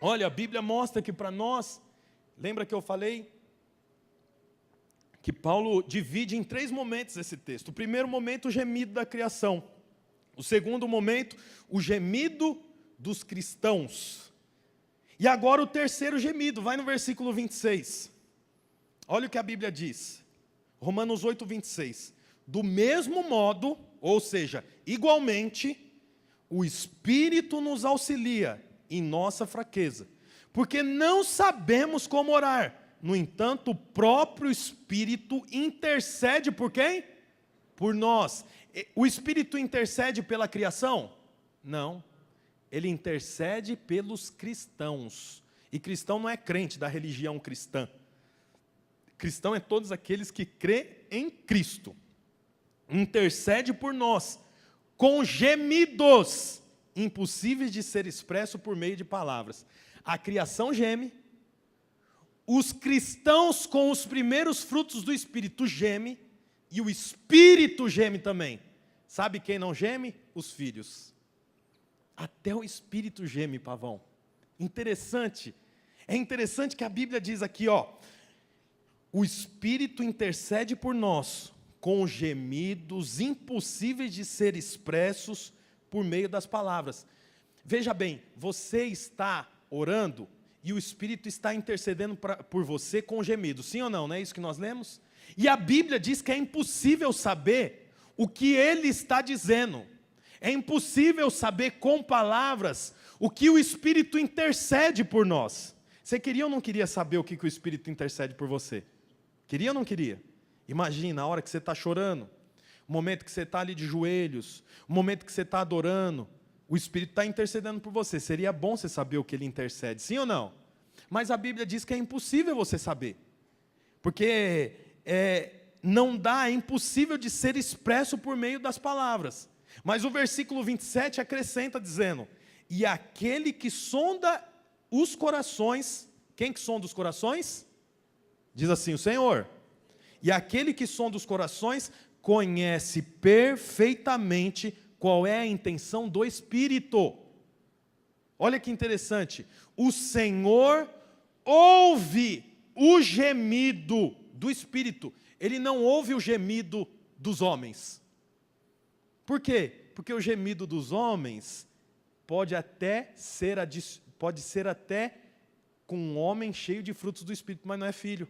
Olha, a Bíblia mostra que para nós, lembra que eu falei que Paulo divide em 3 momentos esse texto. O primeiro momento, o gemido da criação. O segundo momento, o gemido dos cristãos. E agora o terceiro gemido, vai no versículo 26. Olha o que a Bíblia diz. Romanos 8, 26. Do mesmo modo, ou seja, igualmente, o Espírito nos auxilia em nossa fraqueza, porque não sabemos como orar. No entanto, o próprio Espírito intercede por quem? Por nós. O Espírito intercede pela criação? Não. Ele intercede pelos cristãos. E cristão não é crente da religião cristã. Cristão é todos aqueles que crêem em Cristo. Intercede por nós, com gemidos impossíveis de ser expresso por meio de palavras. A criação geme, os cristãos com os primeiros frutos do Espírito geme, e o Espírito geme também. Sabe quem não geme? Os filhos. Até o Espírito geme, Pavão. Interessante. É interessante que a Bíblia diz aqui, ó, o Espírito intercede por nós, com gemidos impossíveis de ser expressos por meio das palavras. Veja bem, você está orando e o Espírito está intercedendo por você com gemidos, sim ou não? Não é isso que nós lemos? E a Bíblia diz que é impossível saber o que Ele está dizendo. É impossível saber com palavras o que o Espírito intercede por nós. Você queria ou não queria saber o que o Espírito intercede por você? Queria ou não queria? Imagina a hora que você está chorando, o momento que você está ali de joelhos, o momento que você está adorando, o Espírito está intercedendo por você. Seria bom você saber o que Ele intercede, sim ou não? Mas a Bíblia diz que é impossível você saber, porque não dá, é impossível de ser expresso por meio das palavras. Mas o versículo 27 acrescenta dizendo, e aquele que sonda os corações, quem que sonda os corações? Diz assim, o Senhor. E aquele que sonda os corações conhece perfeitamente qual é a intenção do Espírito. Olha que interessante. O Senhor ouve o gemido do Espírito. Ele não ouve o gemido dos homens. Por quê? Porque o gemido dos homens pode ser até com um homem cheio de frutos do Espírito, mas não é filho.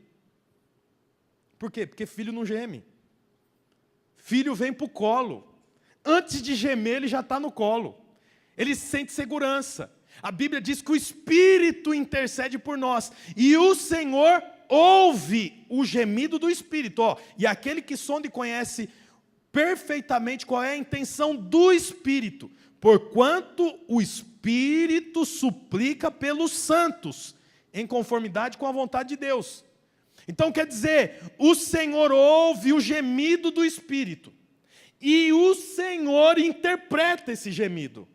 Por quê? Porque filho não geme. Filho vem para o colo. Antes de gemer, ele já está no colo. Ele sente segurança. A Bíblia diz que o Espírito intercede por nós. E o Senhor ouve o gemido do Espírito. Ó, e aquele que sonda e conhece perfeitamente qual é a intenção do Espírito. Porquanto o Espírito suplica pelos santos, em conformidade com a vontade de Deus. Então quer dizer, o Senhor ouve o gemido do Espírito, e o Senhor interpreta esse gemido.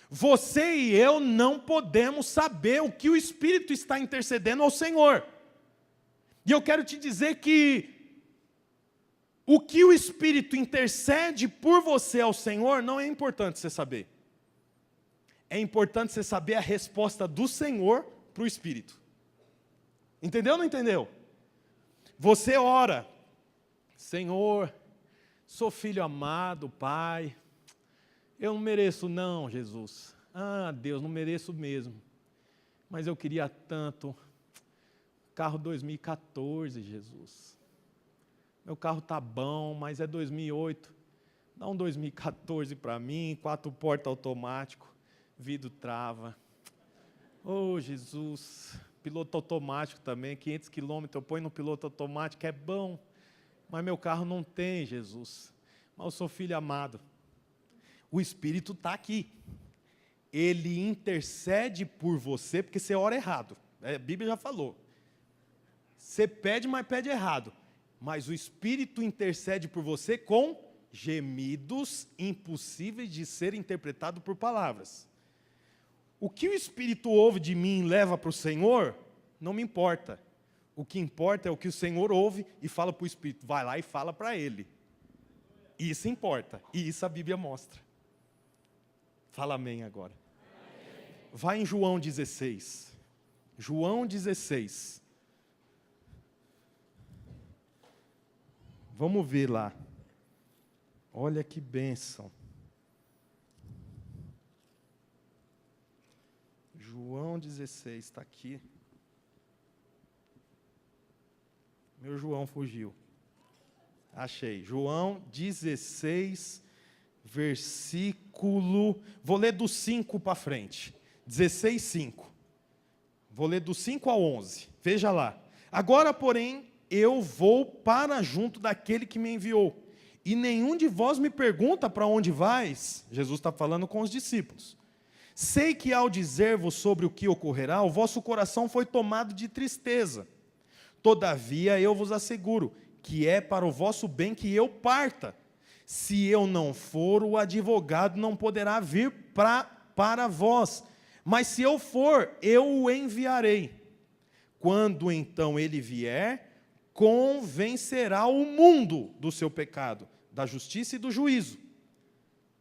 Você e eu não podemos saber o que o Espírito está intercedendo ao Senhor. E eu quero te dizer que o que o Espírito intercede por você ao Senhor não é importante você saber. É importante você saber a resposta do Senhor para o Espírito. Entendeu ou não entendeu? Você ora, Senhor, sou filho amado, Pai, eu não mereço não, Jesus. Ah, Deus, não mereço mesmo. Mas eu queria tanto. Carro 2014, Jesus. Meu carro tá bom, mas é 2008. Dá um 2014 para mim, 4 portas automático, vidro trava. Oh, Jesus. Piloto automático também, 500 quilômetros, eu ponho no piloto automático, é bom. Mas meu carro não tem, Jesus. Mas eu sou filho amado. O Espírito está aqui. Ele intercede por você, porque você ora errado. A Bíblia já falou. Você pede, mas pede errado. Mas o Espírito intercede por você com gemidos impossíveis de ser interpretado por palavras. O que o Espírito ouve de mim e leva para o Senhor, não me importa. O que importa é o que o Senhor ouve e fala para o Espírito. Vai lá e fala para Ele. Isso importa. E isso a Bíblia mostra. Fala amém agora. Amém. Vai em João 16. João 16. Vamos ver lá. Olha que bênção. João 16, está aqui. Meu João fugiu. Achei. João 16, versículo... Vou ler do 5 para frente. 16, 5. Vou ler do 5 ao 11. Veja lá. Agora, porém, eu vou para junto daquele que me enviou. E nenhum de vós me pergunta para onde vais. Jesus está falando com os discípulos. Sei que ao dizer-vos sobre o que ocorrerá, o vosso coração foi tomado de tristeza. Todavia, eu vos asseguro que é para o vosso bem que eu parta. Se eu não for, o advogado não poderá vir para vós. Mas se eu for, eu o enviarei. Quando então ele vier, convencerá o mundo do seu pecado, da justiça e do juízo.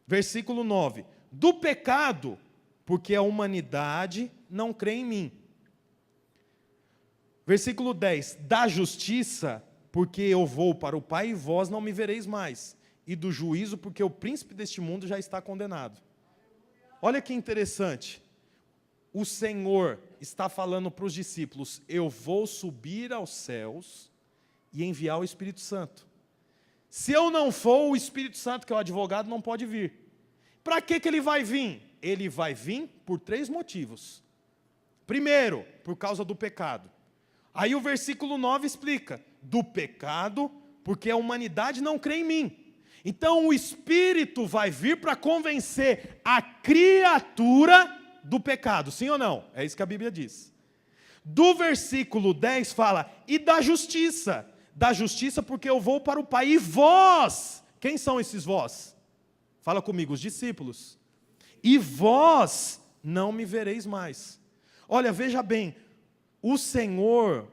Versículo 9. Do pecado, porque a humanidade não crê em mim. Versículo 10. Da justiça, porque eu vou para o Pai e vós não me vereis mais. E do juízo, porque o príncipe deste mundo já está condenado. Olha que interessante. O Senhor está falando para os discípulos: eu vou subir aos céus e enviar o Espírito Santo. Se eu não for, o Espírito Santo, que é o advogado, não pode vir. Para que ele vai vir? Ele vai vir por 3 motivos. Primeiro, por causa do pecado. Aí o versículo 9 explica: do pecado, porque a humanidade não crê em mim. Então o Espírito vai vir para convencer a criatura do pecado, sim ou não? É isso que a Bíblia diz. Do versículo 10 fala: e da justiça. Da justiça porque eu vou para o Pai. E vós, quem são esses vós? Fala comigo, os discípulos. E vós não me vereis mais. Olha, veja bem, o Senhor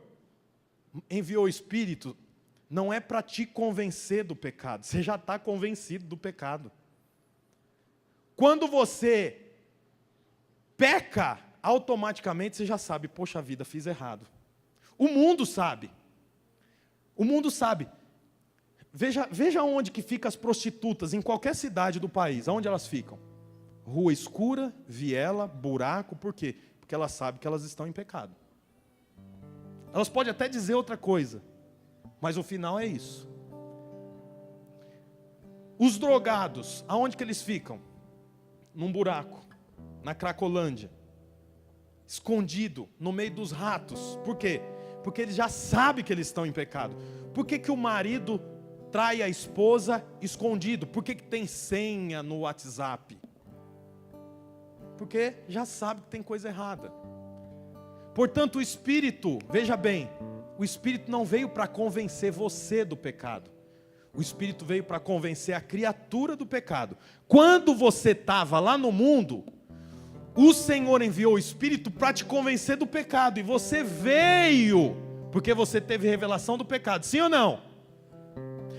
enviou o Espírito, não é para te convencer do pecado, você já está convencido do pecado. Quando você peca, automaticamente você já sabe: poxa vida, fiz errado. O mundo sabe. O mundo sabe. Veja onde que ficam as prostitutas, em qualquer cidade do país, aonde elas ficam? Rua escura, viela, buraco, por quê? Porque elas sabem que elas estão em pecado. Elas podem até dizer outra coisa, mas o final é isso. Os drogados, aonde que eles ficam? Num buraco, na Cracolândia, escondido, no meio dos ratos. Por quê? Porque eles já sabem que eles estão em pecado. Por que que o marido trai a esposa escondido? Por que que tem senha no WhatsApp? Porque já sabe que tem coisa errada. Portanto, o Espírito, veja bem, o Espírito não veio para convencer você do pecado. O Espírito veio para convencer a criatura do pecado. Quando você estava lá no mundo, o Senhor enviou o Espírito para te convencer do pecado. E você veio porque você teve revelação do pecado. Sim ou não?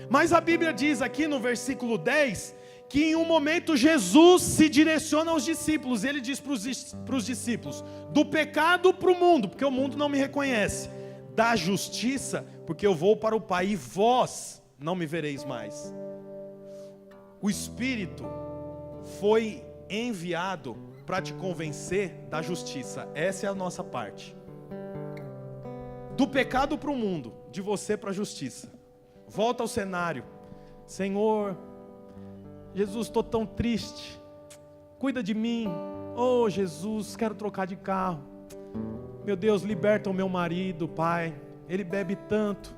Mas a Bíblia diz aqui no versículo 10 que em um momento Jesus se direciona aos discípulos. Ele diz para os discípulos: do pecado para o mundo, porque o mundo não me reconhece. Da justiça, porque eu vou para o Pai e vós não me vereis mais. O Espírito foi enviado para te convencer da justiça. Essa é a nossa parte. Do pecado para o mundo, de você para a justiça. Volta ao cenário. Senhor, Jesus, estou tão triste. Cuida de mim. Oh, Jesus, quero trocar de carro. Meu Deus, liberta o meu marido, Pai. Ele bebe tanto.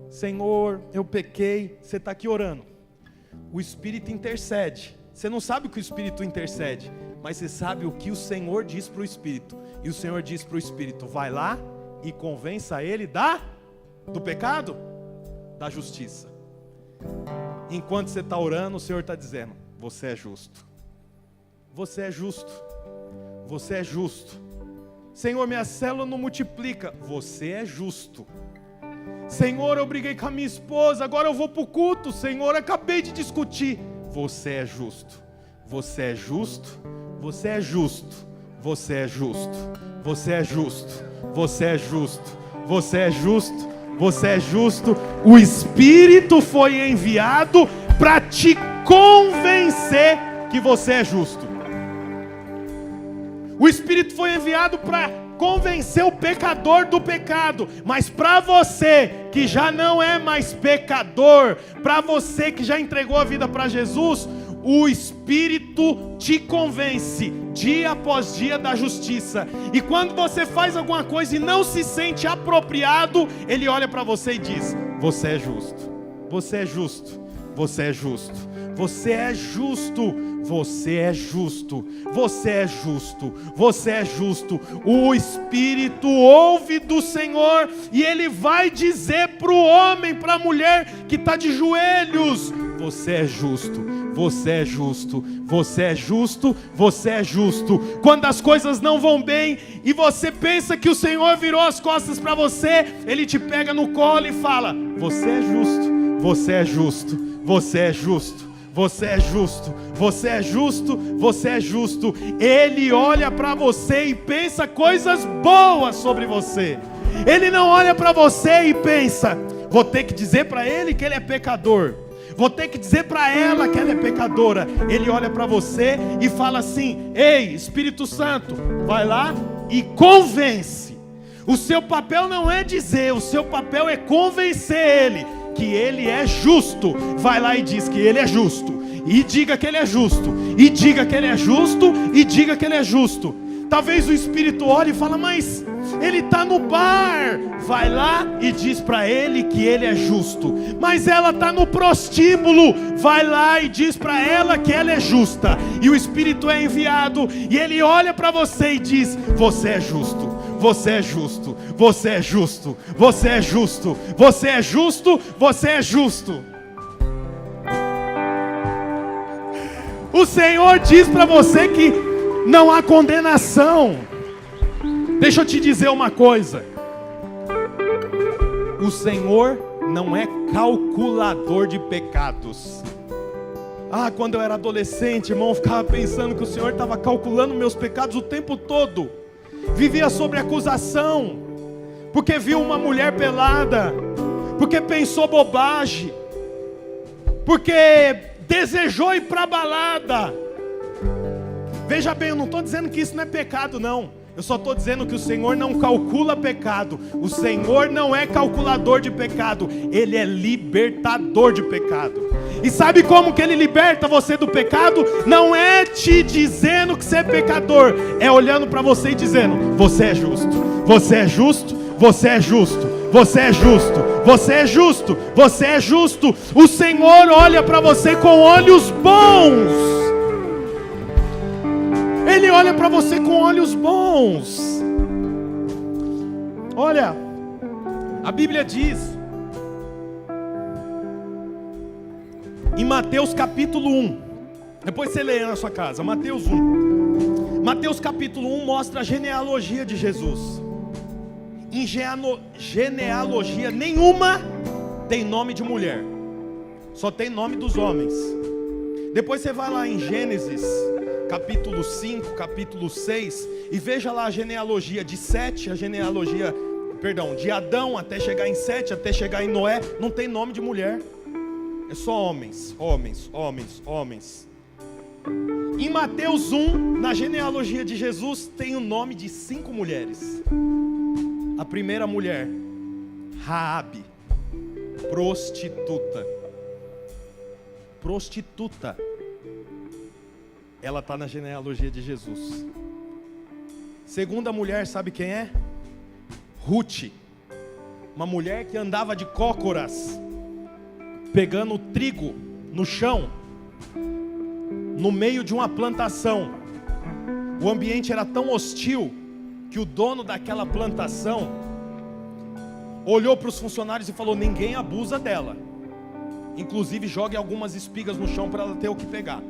Senhor, eu pequei. Você está aqui orando. O Espírito intercede. Você não sabe o que o Espírito intercede, mas você sabe o que o Senhor diz para o Espírito. E o Senhor diz para o Espírito: vai lá e convença ele do pecado, da justiça. Enquanto você está orando, o Senhor está dizendo: você é justo. Você é justo. Você é justo. Senhor, minha célula não multiplica. Você é justo. Senhor, eu briguei com a minha esposa, agora eu vou para o culto. Senhor, acabei de discutir. Você é justo. Você é justo. Você é justo. Você é justo. Você é justo. Você é justo. Você é justo. você é justo. O Espírito foi enviado para te convencer que você é justo. O Espírito foi enviado para convencer o pecador do pecado. Mas para você que já não é mais pecador, para você que já entregou a vida para Jesus, o Espírito te convence dia após dia da justiça. E quando você faz alguma coisa e não se sente apropriado, Ele olha para você e diz: você é justo, você é justo, você é justo, você é justo, você é justo, você é justo, você é justo. O Espírito ouve do Senhor e Ele vai dizer para o homem, para a mulher que está de joelhos: você é justo, você é justo, você é justo, você é justo. Quando as coisas não vão bem e você pensa que o Senhor virou as costas para você, Ele te pega no colo e fala: você é justo, você é justo, você é justo, você é justo, você é justo, você é justo. Ele olha para você e pensa coisas boas sobre você. Ele não olha para você e pensa: vou ter que dizer para ele que ele é pecador, vou ter que dizer para ela que ela é pecadora. Ele olha para você e fala assim: ei, Espírito Santo, vai lá e convence. O seu papel não é dizer, o seu papel é convencer ele que ele é justo. Vai lá e diz que ele é justo, e diga que ele é justo, e diga que ele é justo, e diga que ele é justo. Talvez o Espírito olhe e fala: mas ele está no bar. Vai lá e diz para ele que ele é justo. Mas ela está no prostíbulo. Vai lá e diz para ela que ela é justa. E o Espírito é enviado e ele olha para você e diz: você é justo, você é justo, você é justo, você é justo, você é justo, você é justo. O Senhor diz para você que não há condenação. Deixa eu te dizer uma coisa: o Senhor não é calculador de pecados. Quando eu era adolescente, irmão, eu ficava pensando que o Senhor estava calculando meus pecados o tempo todo. Vivia sobre acusação, porque viu uma mulher pelada, porque pensou bobagem, porque desejou ir para a balada. Veja bem, eu não estou dizendo que isso não é pecado, não. Eu só estou dizendo que o Senhor não calcula pecado. O Senhor não é calculador de pecado. Ele é libertador de pecado. E sabe como que Ele liberta você do pecado? Não é te dizendo que você é pecador, é olhando para você e dizendo: você é justo, você é justo, você é justo, você é justo, você é justo, você é justo. O Senhor olha para você com olhos bons. Ele olha para você com olhos bons. Olha, a Bíblia diz em Mateus capítulo 1, depois você lê na sua casa, Mateus 1. Mateus capítulo 1 mostra a genealogia de Jesus. Em genealogia nenhuma tem nome de mulher, só tem nome dos homens. Depois você vai lá em Gênesis capítulo 5, capítulo 6, e veja lá a genealogia de Sete, de Adão até chegar em Sete, até chegar em Noé. Não tem nome de mulher, é só homens, homens, homens, homens. Em Mateus 1, na genealogia de Jesus, tem o nome de 5 mulheres. A primeira mulher, Raabe, prostituta. Ela está na genealogia de Jesus. Segunda mulher, sabe quem é? Ruth, uma mulher que andava de cócoras, pegando trigo no chão, no meio de uma plantação. O ambiente era tão hostil que o dono daquela plantação olhou para os funcionários e falou: ninguém abusa dela, inclusive jogue algumas espigas no chão para ela ter o que pegar.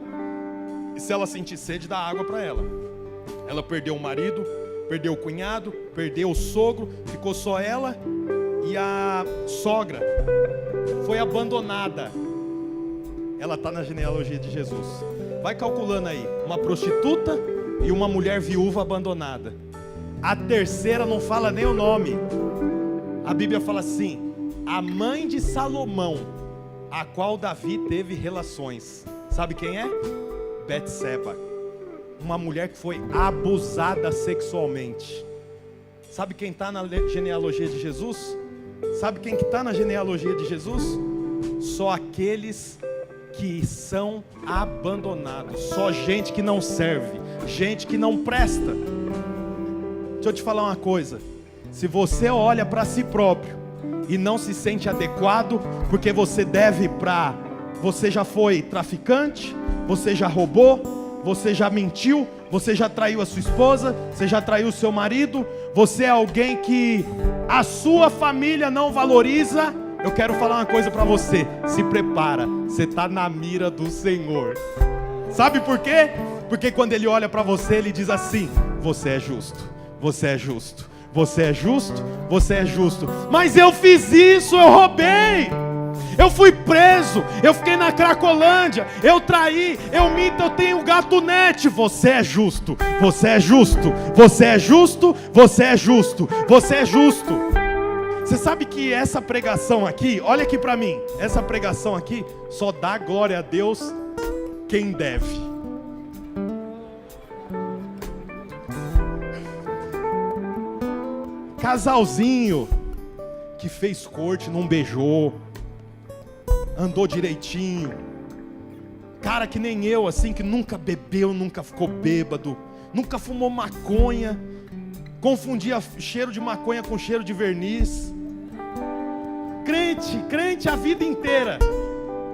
E se ela sentir sede, dá água para ela. Ela perdeu o marido, perdeu o cunhado, perdeu o sogro, ficou só ela e a sogra. Foi abandonada. Ela está na genealogia de Jesus. Vai calculando aí, uma prostituta e uma mulher viúva abandonada. A terceira não fala nem o nome. A Bíblia fala assim: a mãe de Salomão, a qual Davi teve relações. Sabe quem é? Betseba. Uma mulher que foi abusada sexualmente. Sabe quem está na genealogia de Jesus? Sabe quem que está na genealogia de Jesus? Só aqueles que são abandonados. Só gente que não serve, gente que não presta. Deixa eu te falar uma coisa. Se você olha para si próprio e não se sente adequado, porque você você já foi traficante, você já roubou, você já mentiu, você já traiu a sua esposa, você já traiu o seu marido, você é alguém que a sua família não valoriza. Eu quero falar uma coisa para você: se prepara, você está na mira do Senhor. Sabe por quê? Porque quando Ele olha para você, Ele diz assim: você é justo, você é justo, você é justo, você é justo. Mas eu fiz isso, eu roubei, eu fui preso, eu fiquei na Cracolândia, eu traí, eu minto, eu tenho gatunete. Você é justo, você é justo, você é justo, você é justo, você é justo. Você sabe que essa pregação aqui, olha aqui para mim, essa pregação aqui só dá glória a Deus quem deve. Casalzinho que fez corte, não beijou, andou direitinho. Cara que nem eu, assim, que nunca bebeu, nunca ficou bêbado, nunca fumou maconha, confundia cheiro de maconha com cheiro de verniz. Crente a vida inteira.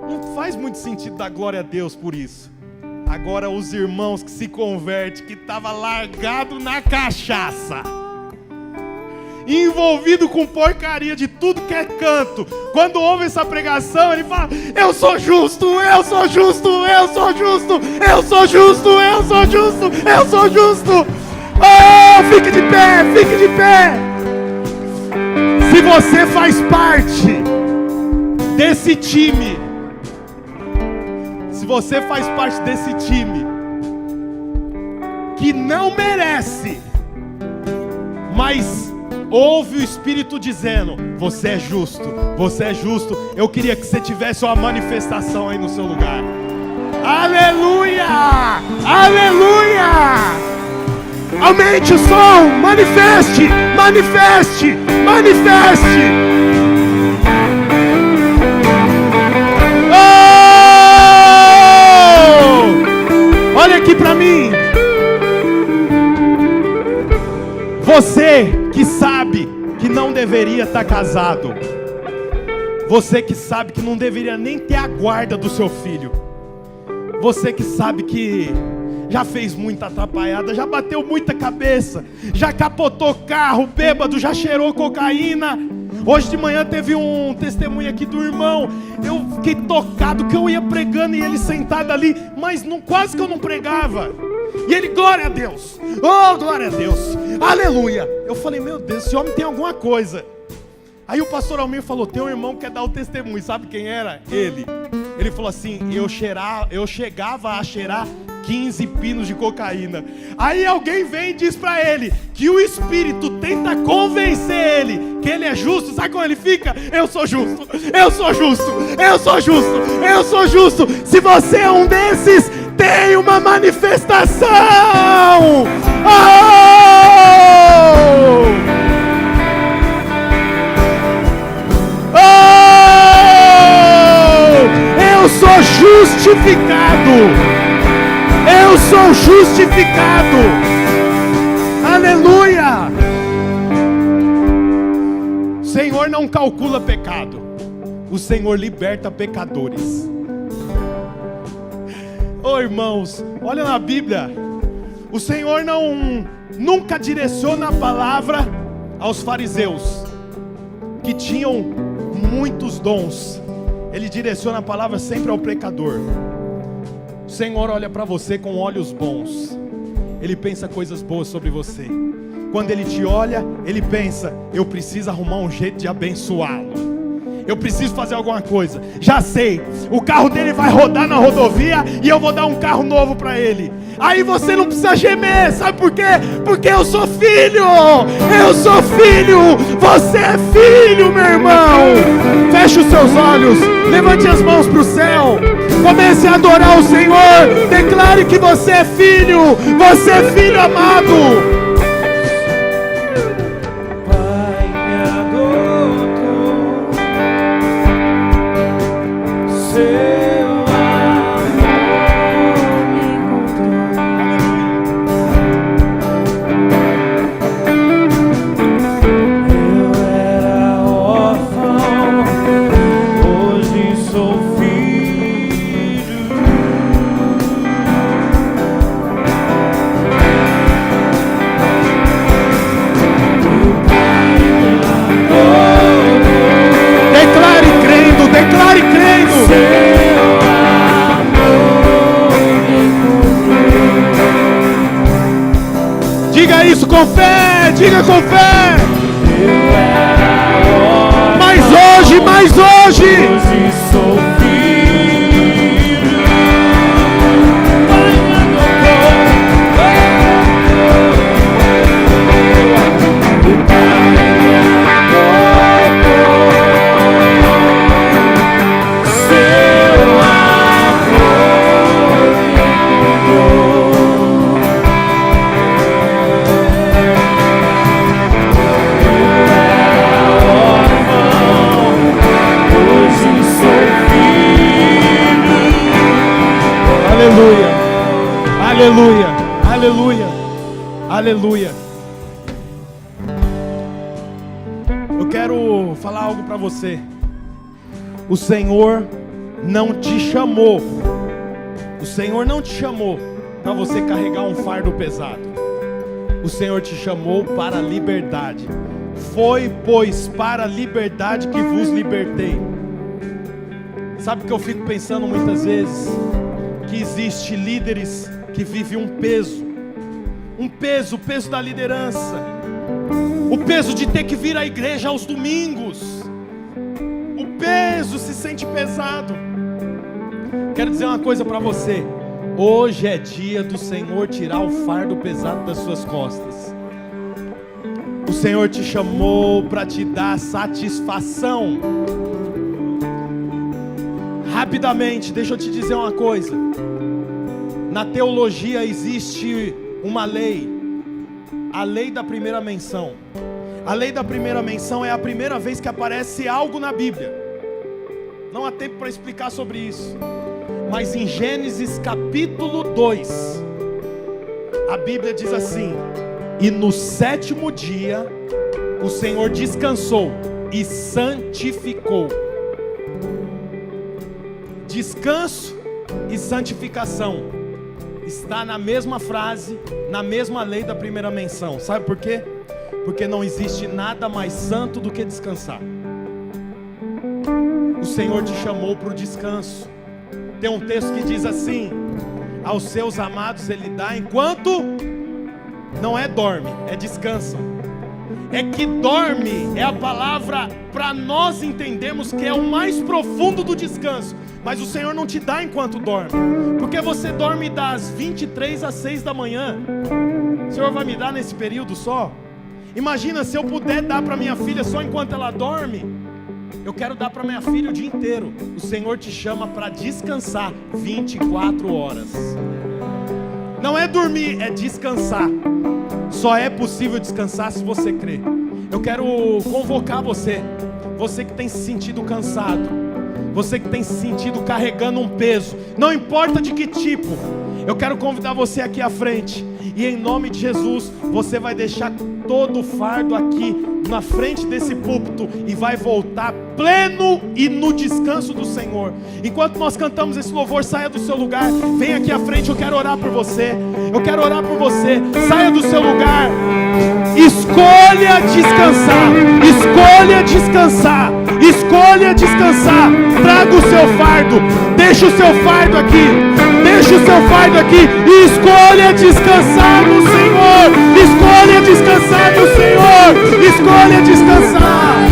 Não faz muito sentido dar glória a Deus por isso. Agora os irmãos que se convertem, que estava largado na cachaça, envolvido com porcaria de tudo que é canto, quando ouve essa pregação, ele fala: eu sou justo, eu sou justo, eu sou justo, eu sou justo, eu sou justo, eu sou justo. Oh, fique de pé, fique de pé. Se você faz parte desse time, se você faz parte desse time que não merece, mas ouve o Espírito dizendo: você é justo, você é justo. Eu queria que você tivesse uma manifestação aí no seu lugar. Aleluia! Aleluia! Aumente o som, manifeste, manifeste, manifeste. Oh! Olha aqui para mim. Você que sabe que não deveria estar casado, você que sabe que não deveria nem ter a guarda do seu filho, você que sabe que já fez muita atrapalhada, já bateu muita cabeça, já capotou carro, bêbado, já cheirou cocaína. Hoje de manhã teve um testemunho aqui do irmão. Eu fiquei tocado que eu ia pregando e ele sentado ali, mas quase que eu não pregava. E ele: glória a Deus, oh glória a Deus, aleluia. Eu falei: meu Deus, esse homem tem alguma coisa. Aí o pastor Almir falou: tem um irmão que quer dar o testemunho. Sabe quem era? Ele falou assim: eu chegava a cheirar 15 pinos de cocaína. Aí alguém vem e diz pra ele que o Espírito tenta convencer ele que ele é justo. Sabe como ele fica? Eu sou justo, eu sou justo, eu sou justo, eu sou justo. Se você é um desses, tem uma manifestação. Eu sou justificado. Eu sou justificado. Aleluia. O Senhor não calcula pecado. O Senhor liberta pecadores. Oh, irmãos, olha na Bíblia. O Senhor nunca direciona a palavra aos fariseus, que tinham muitos dons. Ele direciona a palavra sempre ao pecador. O Senhor olha para você com olhos bons. Ele pensa coisas boas sobre você. Quando Ele te olha, Ele pensa: eu preciso arrumar um jeito de abençoá-lo. Eu preciso fazer alguma coisa. Já sei, o carro dele vai rodar na rodovia e eu vou dar um carro novo para ele. Aí você não precisa gemer, sabe por quê? Porque eu sou filho. Eu sou filho. Você é filho, meu irmão. Feche os seus olhos, levante as mãos para o céu. Comece a adorar o Senhor. Declare que você é filho. Você é filho amado. Diga isso com fé, diga com fé. Mas hoje sou filho. Aleluia, aleluia, aleluia. Eu quero falar algo para você. O Senhor não te chamou. O Senhor não te chamou para você carregar um fardo pesado. O Senhor te chamou para a liberdade. Foi, pois, para a liberdade que vos libertei. Sabe o que eu fico pensando muitas vezes? Que existe líderes que vivem um peso, o peso da liderança, o peso de ter que vir à igreja aos domingos, o peso se sente pesado. Quero dizer uma coisa para você: hoje é dia do Senhor tirar o fardo pesado das suas costas. O Senhor te chamou para te dar satisfação. Rapidamente, deixa eu te dizer uma coisa. Na teologia existe uma lei, a lei da primeira menção. A lei da primeira menção é a primeira vez que aparece algo na Bíblia. Não há tempo para explicar sobre isso. Mas em Gênesis capítulo 2, a Bíblia diz assim: e no sétimo dia o Senhor descansou e santificou. Descanso e santificação está na mesma frase, na mesma lei da primeira menção. Sabe por quê? Porque não existe nada mais santo do que descansar. O Senhor te chamou para o descanso. Tem um texto que diz assim: aos seus amados Ele dá enquanto não é dorme, é descansam. É que dorme é a palavra para nós entendermos que é o mais profundo do descanso. Mas o Senhor não te dá enquanto dorme, porque você dorme das 23 às 6 da manhã. O Senhor vai me dar nesse período só? Imagina se eu puder dar para minha filha só enquanto ela dorme. Eu quero dar para minha filha o dia inteiro. O Senhor te chama para descansar 24 horas. Não é dormir, é descansar. Só é possível descansar se você crer. Eu quero convocar você, você que tem se sentido cansado, você que tem se sentido carregando um peso, não importa de que tipo. Eu quero convidar você aqui à frente. E em nome de Jesus, você vai deixar todo o fardo aqui na frente desse púlpito e vai voltar pleno e no descanso do Senhor. Enquanto nós cantamos esse louvor, saia do seu lugar, vem aqui à frente. Eu quero orar por você. Eu quero orar por você. Saia do seu lugar. Escolha descansar. Escolha descansar. Escolha descansar. Traga o seu fardo. Deixa o seu fardo aqui. Deixa o seu fardo aqui e escolha descansar no Senhor. Escolha descansar no Senhor. Escolha descansar.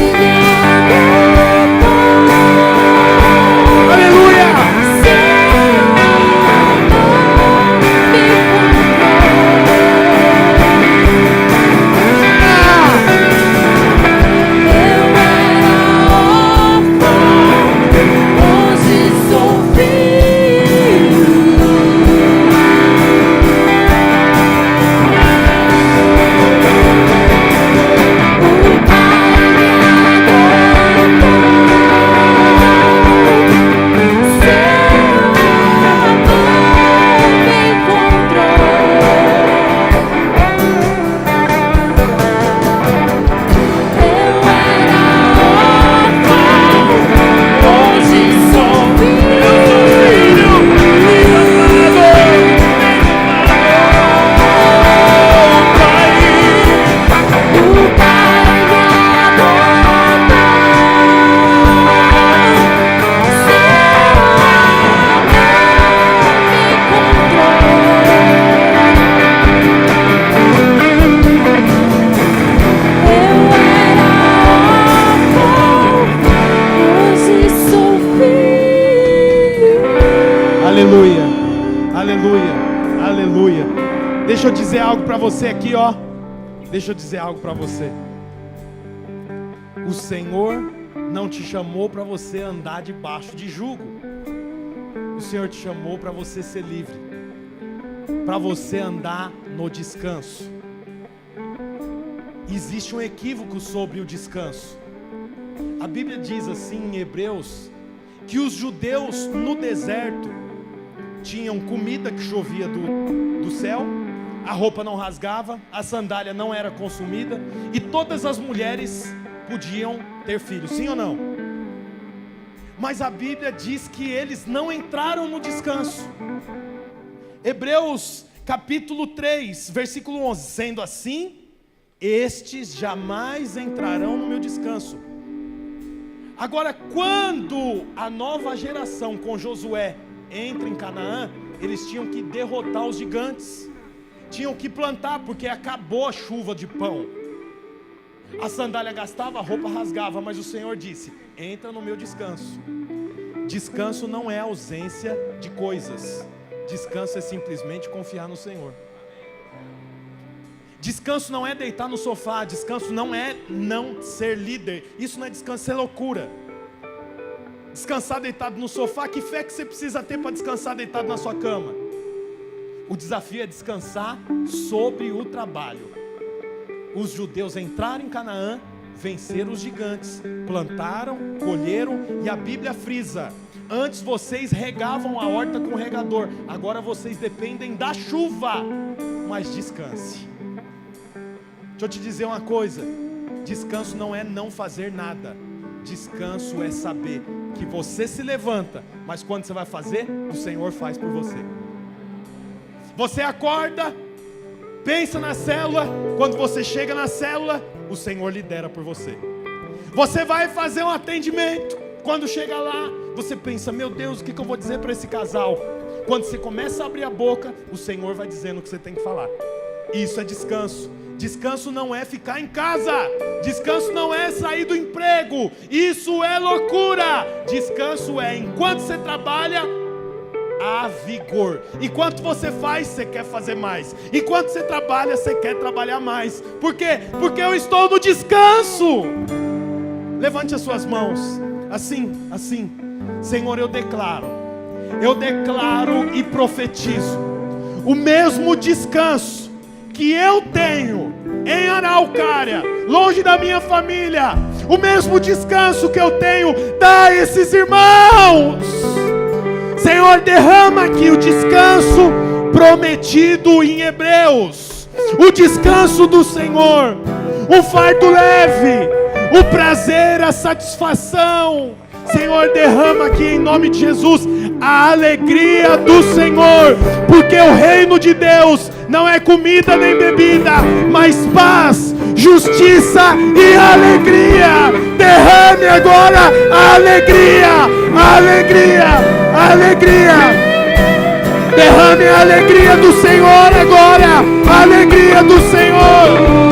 Deixa eu dizer algo para você aqui, ó. Deixa eu dizer algo para você. O Senhor não te chamou para você andar debaixo de jugo. O Senhor te chamou para você ser livre, para você andar no descanso. Existe um equívoco sobre o descanso. A Bíblia diz assim em Hebreus, que os judeus no deserto tinham comida que chovia do céu, a roupa não rasgava, a sandália não era consumida, e todas as mulheres podiam ter filhos, sim ou não? Mas a Bíblia diz que eles não entraram no descanso. Hebreus capítulo 3, versículo 11, sendo assim, estes jamais entrarão no meu descanso. Agora, quando a nova geração com Josué entra em Canaã, eles tinham que derrotar os gigantes, tinham que plantar, porque acabou a chuva de pão. A sandália gastava, a roupa rasgava, mas o Senhor disse: entra no meu descanso. Descanso não é ausência de coisas, descanso é simplesmente confiar no Senhor. Descanso não é deitar no sofá, descanso não é não ser líder, isso não é descanso, isso é loucura. Descansar deitado no sofá, que fé que você precisa ter para descansar deitado na sua cama? O desafio é descansar sobre o trabalho. Os judeus entraram em Canaã, venceram os gigantes, plantaram, colheram, e a Bíblia frisa: antes vocês regavam a horta com regador, agora vocês dependem da chuva, mas descanse. Deixa eu te dizer uma coisa, descanso não é não fazer nada, descanso é saber que você se levanta, mas quando você vai fazer, o Senhor faz por você. Você acorda, pensa na célula, quando você chega na célula, o Senhor lidera por você. Você vai fazer um atendimento, quando chega lá, você pensa: meu Deus, o que eu vou dizer para esse casal? Quando você começa a abrir a boca, o Senhor vai dizendo o que você tem que falar. Isso é descanso. Descanso não é ficar em casa, descanso não é sair do emprego, isso é loucura. Descanso é enquanto você trabalha, há vigor. Enquanto você faz, você quer fazer mais. Enquanto você trabalha, você quer trabalhar mais. Por quê? Porque eu estou no descanso. Levante as suas mãos, assim. Senhor, eu declaro e profetizo o mesmo descanso que eu tenho em Araucária, longe da minha família, o mesmo descanso que eu tenho, dá a esses irmãos. Senhor, derrama aqui o descanso prometido em Hebreus, o descanso do Senhor, o fardo leve, o prazer, a satisfação. Senhor, derrama aqui em nome de Jesus a alegria do Senhor, porque o reino de Deus não é comida nem bebida, mas paz, justiça e alegria. Derrame agora a alegria. Derrame a alegria do Senhor agora, a alegria do Senhor.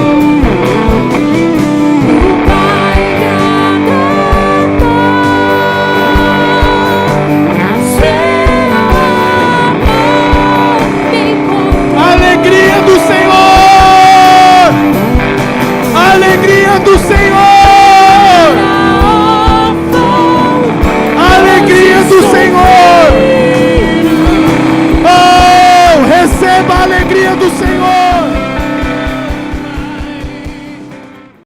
Alegria do Senhor, alegria do Senhor, alegria do Senhor. Oh, receba a alegria do Senhor.